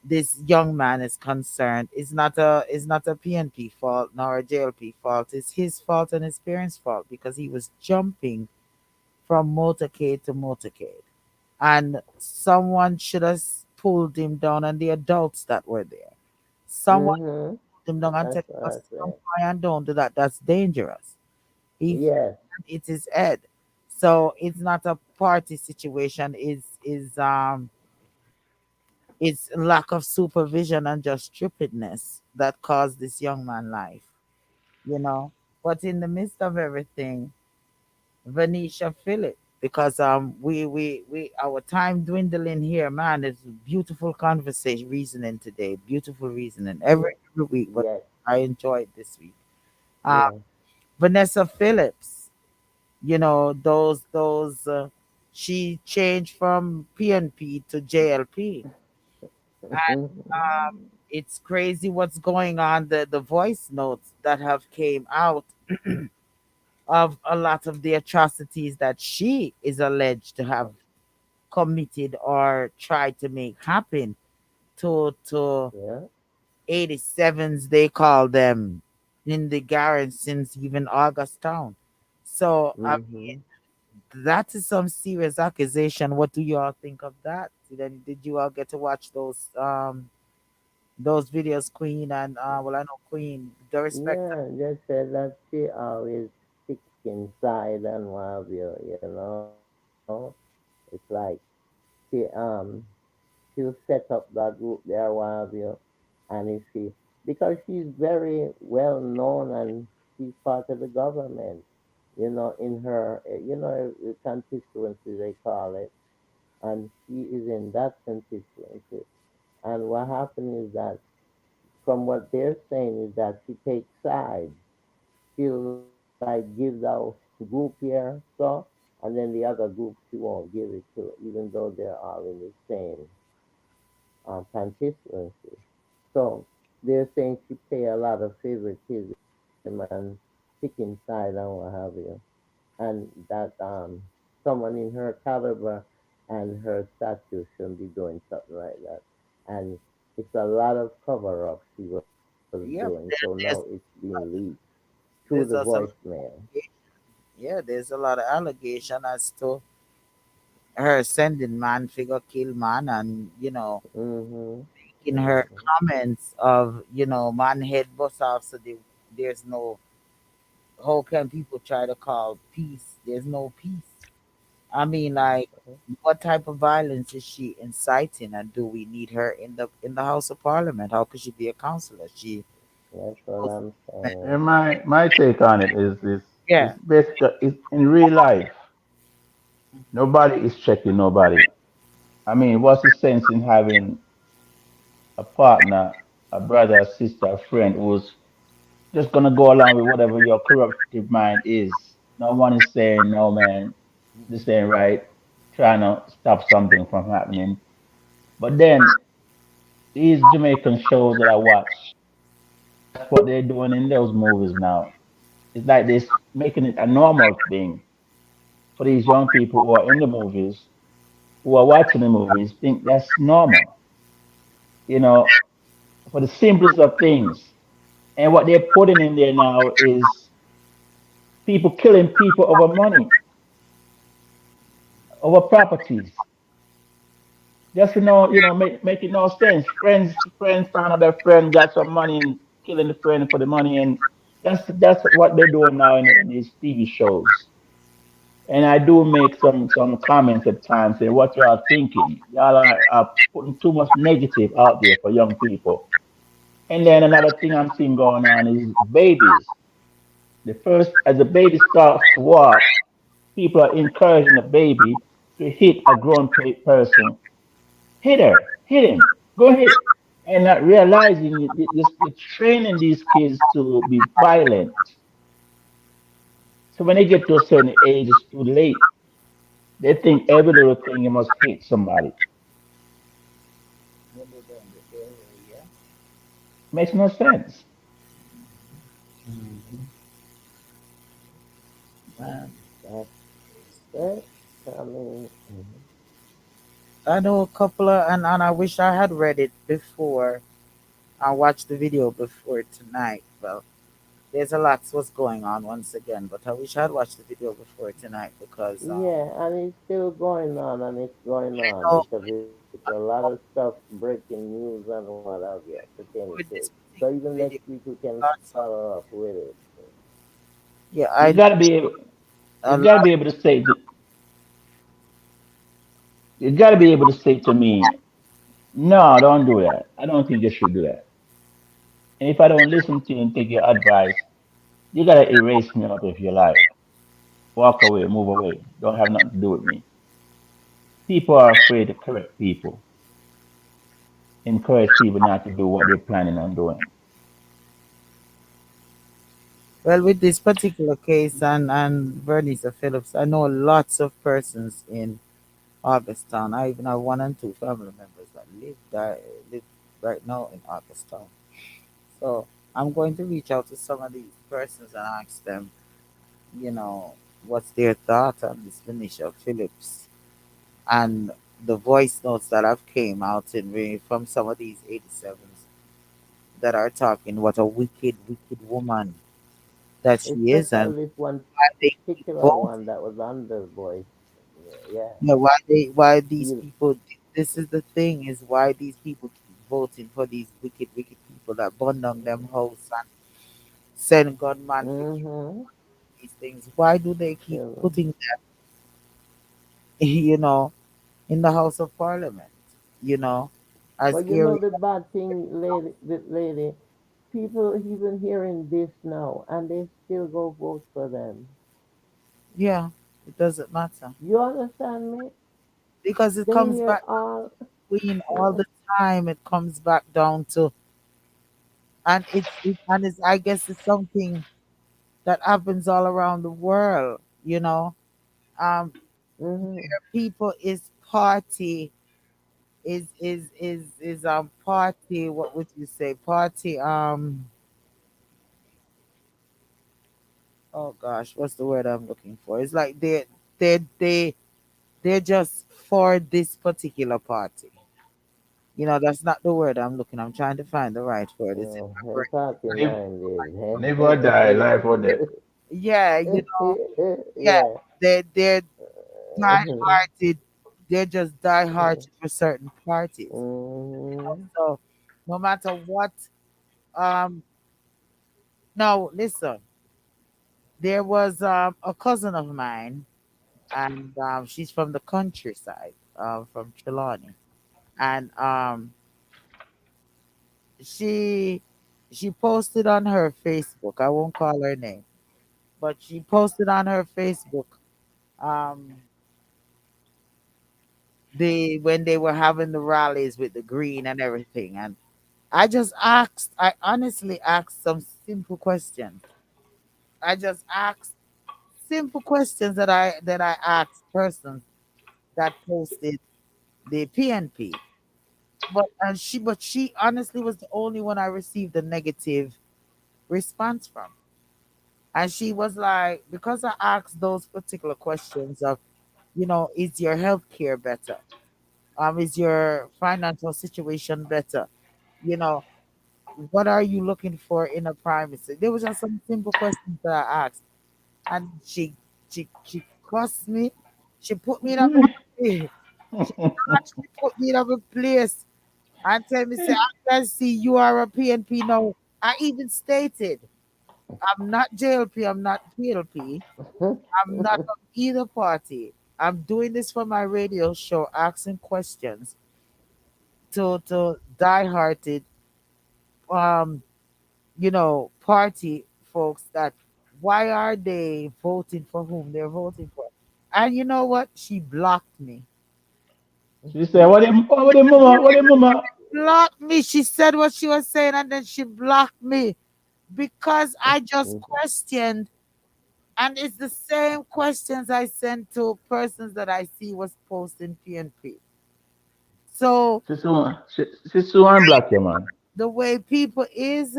this young man is concerned, it's not a PNP fault nor a JLP fault. It's his fault and his parents' fault because he was jumping from motorcade to motorcade, and someone should have pulled him down, and the adults that were there, someone Mhm. pulled him down and That's said, what I "Come said. by and don't do that. That's dangerous." He Yes. it's his head. So it's not a party situation. It's lack of supervision and just stupidness that caused this young man life, you know. But in the midst of everything, Venetia feel it because we our time dwindling here, man. It's beautiful conversation reasoning today, beautiful reasoning every week. But Yes. I enjoyed this week. Uh, Yes. Vanessa Phillips, those she changed from PNP to JLP, and it's crazy what's going on. The voice notes that have came out of a lot of the atrocities that she is alleged to have committed or tried to make happen to Yeah. 87s, they call them, in the garrisons, even August Town. So Mhm. that is some serious accusation. What do you all think of that? Did you all get to watch those videos, Queen and well, I know Queen, the respect. Yeah, just said that she always sick inside and what have you. It's like she she'll set up that group there, what have you, and if because she's very well known and she's part of the government, in her, constituency they call it, and she is in that constituency. And what happened is that, from what they're saying, is that she takes sides. She'll like give the group here so, and then the other group she won't give it to, even though they're all in the same constituency. So they're saying she pay a lot of favoritism and stick inside and what have you, and that someone in her caliber and her stature shouldn't be doing something like that. And it's a lot of cover up she was doing, so Yep, now it's there's being leaked through the there's also voicemail. yeah, there's a lot of allegation as to her sending man figure kill man, and Mhm. in her Mhm. comments of man head bust off, so there's no, how can people try to call peace? There's no peace. I mean, like, what type of violence is she inciting, and do we need her in the House of Parliament? How could she be a counselor? That's what I'm And saying. my take on it is Yeah. basically is in real life, nobody is checking nobody. I mean, what's the sense in having a partner, a brother, a sister, a friend who's just gonna go along with whatever your corruptive mind is? No one is saying, no man, this ain't right, trying to stop something from happening. But then these Jamaican shows that I watch, that's what they're doing in those movies now. It's like this making it a normal thing for these young people who are in the movies, who are watching the movies, think that's normal, you know, for the simplest of things. And what they're putting in there now is people killing people over money, over properties. Just making no sense. Friends found out their friend got some money and killing the friend for the money, and that's what they're doing now in these TV shows. And I do make some comments at times saying what you are thinking. Y'all are putting too much negative out there for young people. And then another thing I'm seeing going on is babies. The first, as the baby starts to walk, people are encouraging the baby to hit a grown person. Hit her, hit him, go hit. And not realizing you're training these kids to be violent. So when they get to a certain age, it's too late. They think every little thing you must hit somebody. Yeah. Makes no sense. Mhm. Man. That's it. I mean, I know a couple of, and I wish I had read it before. I watched the video before tonight. Well, there's a lot was going on once again, but I wish I'd watched the video before tonight because Yeah, and it's still going on, and it's going I on know, because it's a lot of stuff, breaking news and what have you, pertaining to it. with this So even particular next video, week we can lots of, follow up with it. yeah, You I gotta be able, a you gotta lot. be able to say, you gotta be able to say to me, no, don't do that. I don't think you should do that. And if I don't listen to you and take your advice, you gotta erase me out of your life. Walk away, move away. Don't have nothing to do with me. People are afraid to correct people, encourage people not to do what they're planning on doing. Well, with this particular case and Vernice Phillips, I know lots of persons in Augustown. I even have one and two family members that live right now in Augustown. So I'm going to reach out to some of these persons and ask them, you know, what's their thought on this Venetia Phillips and the voice notes that have came out in me from some of these 87s that are talking what a wicked, wicked woman that she is Especially and this one why they keep particular voting. one that was on the voice. Yeah, Yeah, why these he, people this is the thing is why these people keep voting for these wicked, wicked people that burn down them house and send gunman to kill mm-hmm, these things. Why do they keep children. putting them, you know, in the House of Parliament? You know, as But you know area. the bad thing, lady, people even hearing this now, and they still go vote for them. Yeah, it doesn't matter You understand me? because it They comes hear back all. Queen all the time. It comes back down to, and and it's I guess it's something that happens all around the world. You know, um, Mm-hmm. people is party party. What would you say? Party. Oh gosh, what's the word I'm looking for? It's like they they they're just for this particular party. You know, that's not the word I'm looking. I'm trying to find the right word. It's in my brain. Party Live, minded. live or die, life or death. Yeah, you know, yeah, Yeah. they're Mm-hmm. die-hearted. They're just die-hearted for certain parties. Mm-hmm. So no matter what, um, now listen, there was a cousin of mine, and she's from the countryside, from Trelawney, and she she posted on her Facebook. I won't call her name, but she posted on her Facebook um the when they were having the rallies with the green and everything, and I honestly asked some simple questions. I just asked simple questions that I asked persons that posted the PNP. But she honestly was the only one I received a negative response from. And she was like, because I asked those particular questions of, is your health care better? Is your financial situation better? You know, what are you looking for in a privacy? There was just some simple questions that I asked. And she cussed me. She put me in a place. She actually put me in a place and tell me, say, I can see you are a PNP now. I even stated, I'm not JLP, I'm not PLP, I'm not of either party. I'm doing this for my radio show, asking questions to die-hearted, um, party folks that why are they voting for whom they're voting for? And you know what? She blocked me. She said, what the mama? What the mama? Blocked me. She said what she was saying and then she blocked me because I just questioned. And it's the same questions I sent to persons that I see was posting PNP. So She so unblock you, man. the way people is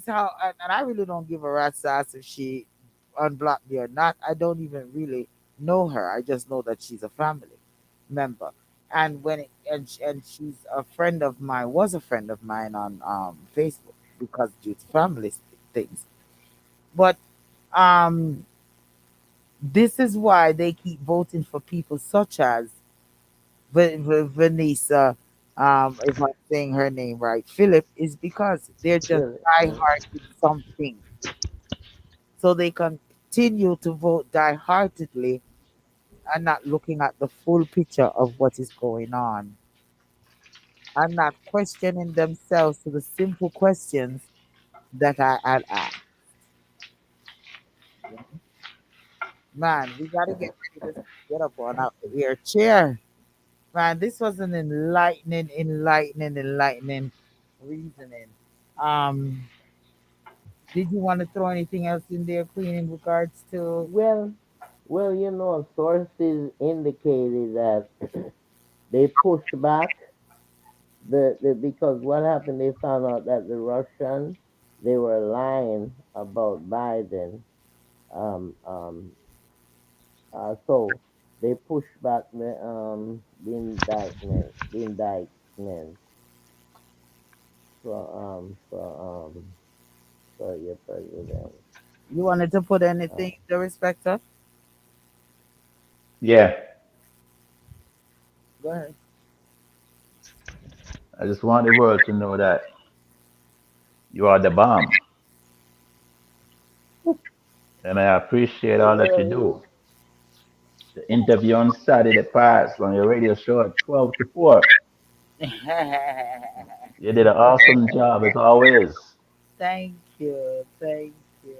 how, and I really don't give a rat's ass if she unblocked me or not. I don't even really know her. I just know that she's a family member, And and she's a friend of mine, was a friend of mine on Facebook because due to family things. But um, this is why they keep voting for people such as Vanessa, if I'm saying her name right, Philip, is because they're just Really, diehard in something. So they continue to vote dieheartedly and not looking at the full picture of what is going on and not questioning themselves to the simple questions that I had asked. Man, we got to get ready to get up on out the air chair. Man, this was an enlightening reasoning. Um, did you want to throw anything else in there, Queen, in regards to? well, sources indicated that they pushed back because what happened? They found out that the Russians they were lying about Biden. Um, um, so they pushed back the indictment for for your president. You wanted to put Uh, anything to respect of? Yeah, Go ahead. I just want the world to know that you are the bomb, and I appreciate all that you well, do. The interview on Saturday passed on your radio show at 12 to 4. You did an awesome job as always. Thank you, thank you,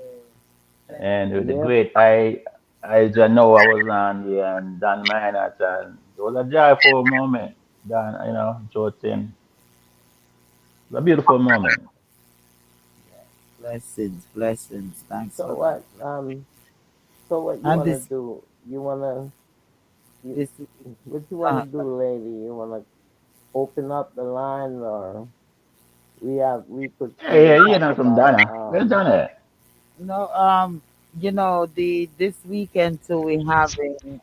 thank And with the yep. great I just know I was on the and Dan Minot, and it was a joyful moment. Dan, Jotin. It was a beautiful moment. blessings, blessings. Thanks So for that. what? So what you And wanna do? You this, what you wanna uh, do, lady? You wanna open up the line, or we could Yeah, still yeah, you talk know from about Dana. Well done it. no, the this weekend too we having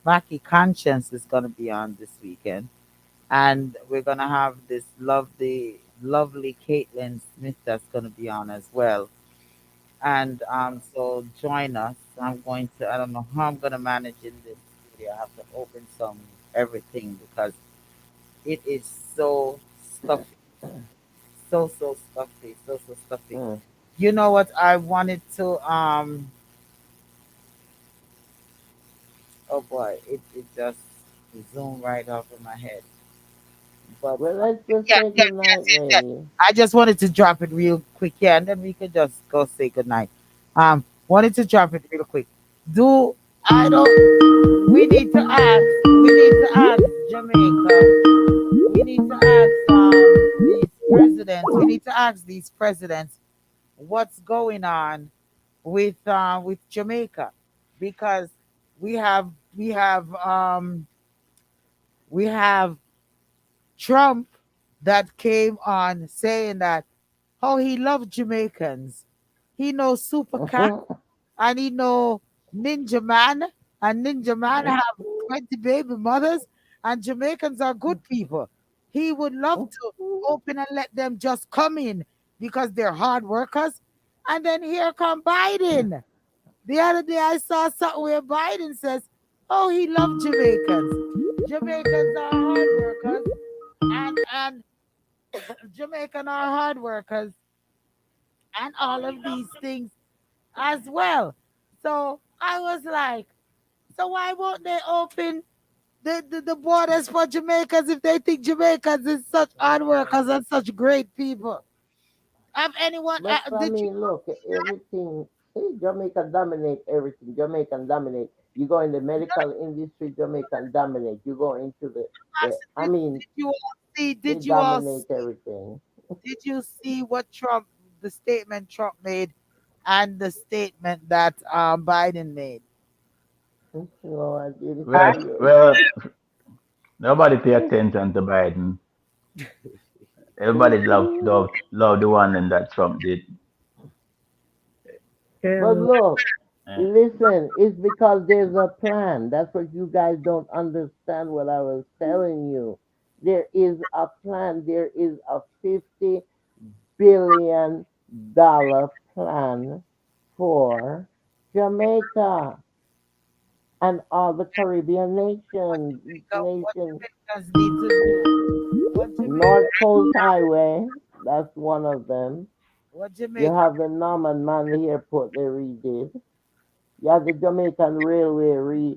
Mackie Conscience is gonna be on this weekend, and we're gonna have this lovely Caitlin Smith that's gonna be on as well. And so join us. I'm going to. I don't know how I'm gonna manage in this studio. I have to open some everything because it is so stuffy, so stuffy, so stuffy. mm, You know what? I wanted to oh boy, it just zoomed right off of my head. But well, let's just yeah, say yeah, good night, lady. I just wanted to drop it real quick, yeah, and then we could just go say goodnight. Wanted to drop it real quick. Do I don't? We need to ask Jamaica. We need to ask these presidents. We need to ask these presidents what's going on with Jamaica because we have we have um we have Trump that came on saying that how he loved Jamaicans. He knows Super Cat and he know Ninja Man and Ninja Man have 20 baby mothers and Jamaicans are good people. He would love to open and let them just come in because they're hard workers. And then here come Biden. The other day I saw something where Biden says, oh, he loved Jamaicans. Jamaicans are hard workers and Jamaican are hard workers and all of these things as well. So I was like, so why won't they open the borders for Jamaicans if they think Jamaicans is such hard workers and such great people? Have anyone, But I did you mean, look, everything. Jamaica dominate everything. Jamaican dominate. You go in the medical industry, Jamaican dominate. You go into the. ask, I mean, did you all see, they dominate everything. did you see what the statement Trump made and the statement that Biden made? No, I didn't Well, see it. well, nobody pay attention to Biden. Everybody love the one and that Trump did. But look. Eh. Listen, it's because there's a plan. That's what you guys don't understand what I was telling you. There is a plan. There is a $50 billion plan for Jamaica and all the Caribbean nations, each What nation. Jamaicans need to do, what Jamaica, North Coast Highway, that's one of them. what You Jamaica, have the Norman Manley Airport they redid. You have the Jamaican Railway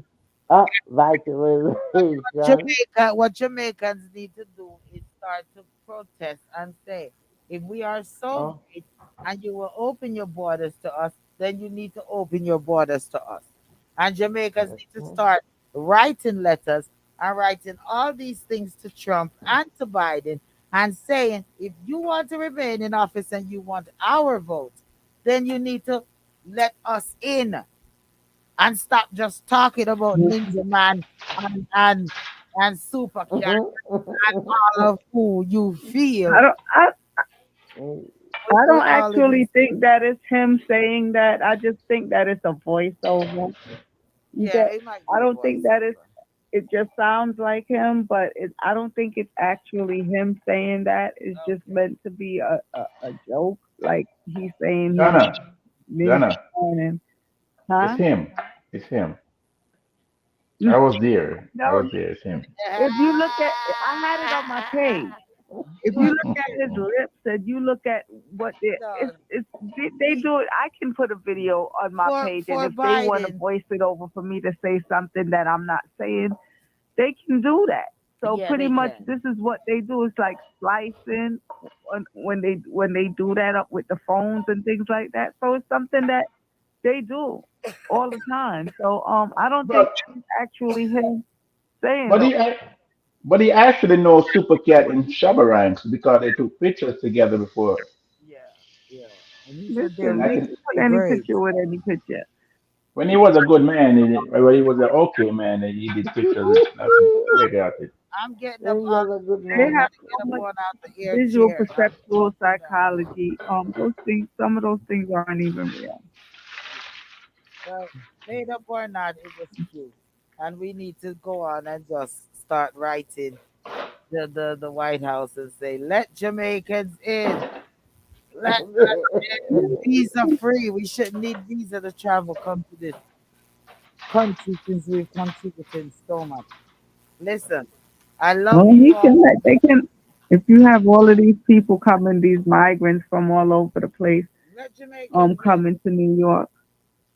vitalization. What Jamaicans need to do is start to protest and say, if we are so Oh, great and you will open your borders to us, then you need to open your borders to us. And Jamaicans need to mhm. start writing letters and writing all these things to Trump and to Biden and saying, if you want to remain in office and you want our vote, then you need to let us in and stop just talking about Ninja Man and and and Super Cat and all of who you I feel don't. I with don't all of actually these. think that it's him saying that. I just think that it's a voiceover. You Yeah, get. it might I be a don't think that it's. voiceover. It just sounds like him, but I don't think it's actually him saying that. It's just Okay. meant to be a joke. Like he's saying he's Ghana, ninja Ghana. man and It's huh? him. It's him. I was there. I No, was there. It's him. if you look at, I had it on my page. If you But look at his lips and you look at what no, they do it. I can put a video on my page, and for if they want to Biden, voice it over for me to say something that I'm not saying, they can do that. So yeah, pretty they much, can. this is what they do. It's like splicing when they do that up with the phones and things like that. So it's something that they do all the time. So I don't think But it's actually him saying but though. he but he actually knows Super Cat and Shabba Ranks because they took pictures together before. Yeah, yeah. And he said they're Listen, I they really can can put pretty any braids. picture with any picture. when he was a good man, when he was an okay man, and he did pictures with nothing big at it. I'm getting up And he on. was a good They I man. have gotta get so up much on out the air visual chair. I'm perceptual sitting down. psychology. Those things, some of those things aren't even real. Well, made up or not, it was true. And we need to go on and just start writing the White House and say, let Jamaicans in. Let us in. Visa free. We shouldn't need visa to travel come to this country since we've contributed so much. Listen, I love Well, you he all. can let they can. If you have all of these people coming, these migrants from all over the place, Let Jamaicans in. coming to New York,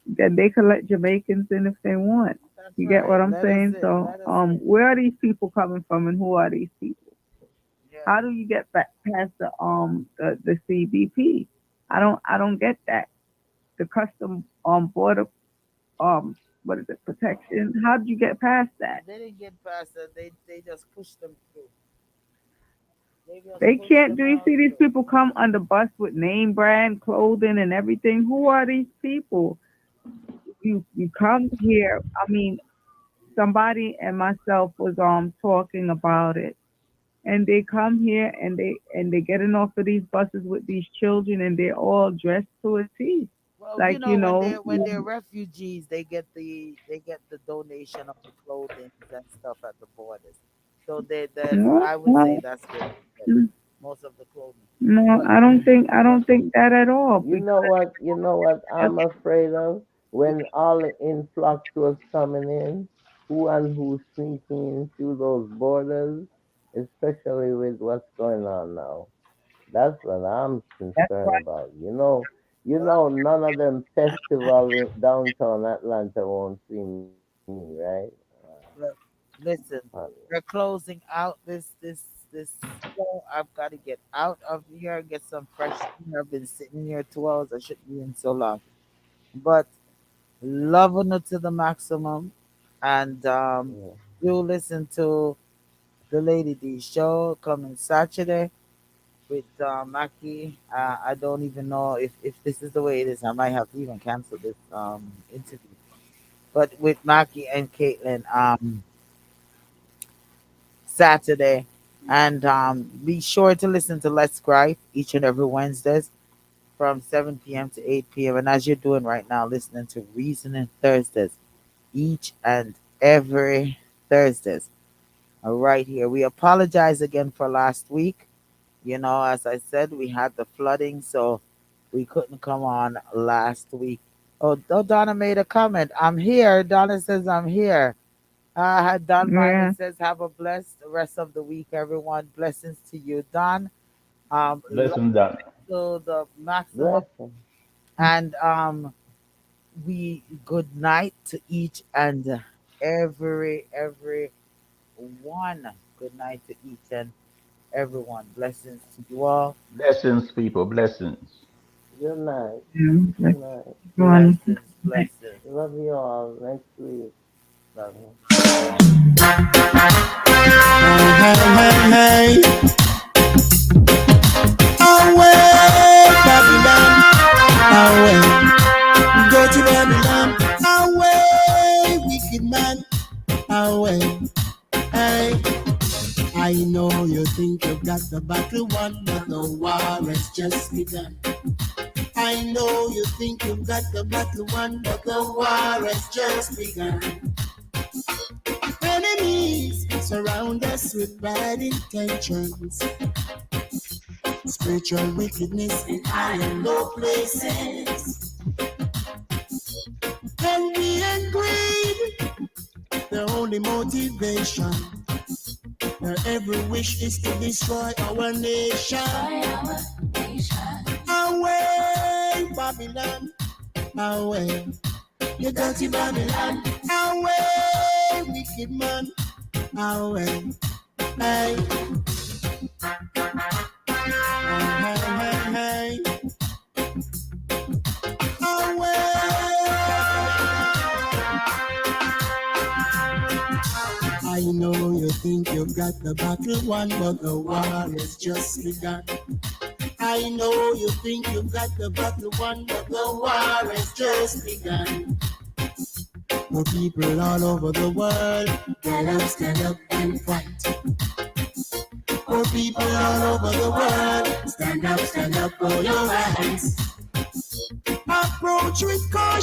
then they can let Jamaicans in if they want. That's You get right. what I'm Let us saying? in. So, Let us in. where are these people coming from, and who are these people? Yeah. How do you get back past the CBP? I don't get that. The custom border what is it, protection? How do you get past that? They didn't get past that. They just pushed them through. They just They pushed can't. them Do you on see these through. people come on the bus with name brand clothing and everything? Who are these people? You come here. I mean, somebody and myself was talking about it, and they come here and they getting off of these buses with these children, and they're all dressed to a T, Well, like when they're refugees, they get the donation of the clothing and stuff at the borders. So that's I would say well, that's where they get most of the clothing. no, But I but don't think that at all. You Because know what? You know what I'm afraid of? When all the influx was coming in, who and who sneaking in through those borders, especially with what's going on now. That's what I'm that's concerned why about. None of them festival in downtown Atlanta won't see me, right? look, listen, Honey. we're closing out this show. I've got to get out of here, get some fresh air. I've been sitting here 2 hours. I shouldn't be in so long, but loving it to the maximum. And Yeah. do listen to the Lady D show coming Saturday with Maki. I don't even know if this is the way it is. I might have to even cancel this interview. But with Maki and Caitlin, Saturday. And be sure to listen to Let's Cry each and every Wednesdays. from 7 p.m. to 8 p.m. And as you're doing right now, listening to Reasoning Thursdays, each and every Thursdays, right here. We apologize again for last week. As I said, we had the flooding, so we couldn't come on last week. Oh, Donna made a comment. I'm here. Donna says I'm here. Don Miley Yeah. says, have a blessed rest of the week, everyone. Blessings to you, Don. Love Blessing that. to the maximum. Blessing. And we good night to each and every one. Good night to each and everyone. Blessings to you all. Blessings, people. Blessings. Good night. Yeah. Good Like night. one. Blessings. Love you all. Next week. Love Mhm. Hey, away, Babylon, away, dirty Babylon, away, wicked man, away. Hey, I know you think you've got the battle won, but the war has just begun. I know you think you've got the battle won, but the war has just begun. Enemies surround us with bad intentions. Spiritual wickedness in high and low places. Envy and greed, their only motivation. Their every wish is to destroy our nation. Away, Babylon, away. You dirty Babylon, away, wicked man, away. Hey, hey, away. I know you think you've got the battle won, but the war has just begun. I know you think you've got the battle won, but the war has just begun. For people all over the world, stand up and fight. For people all over the world, stand up for your rights. Approach with caution.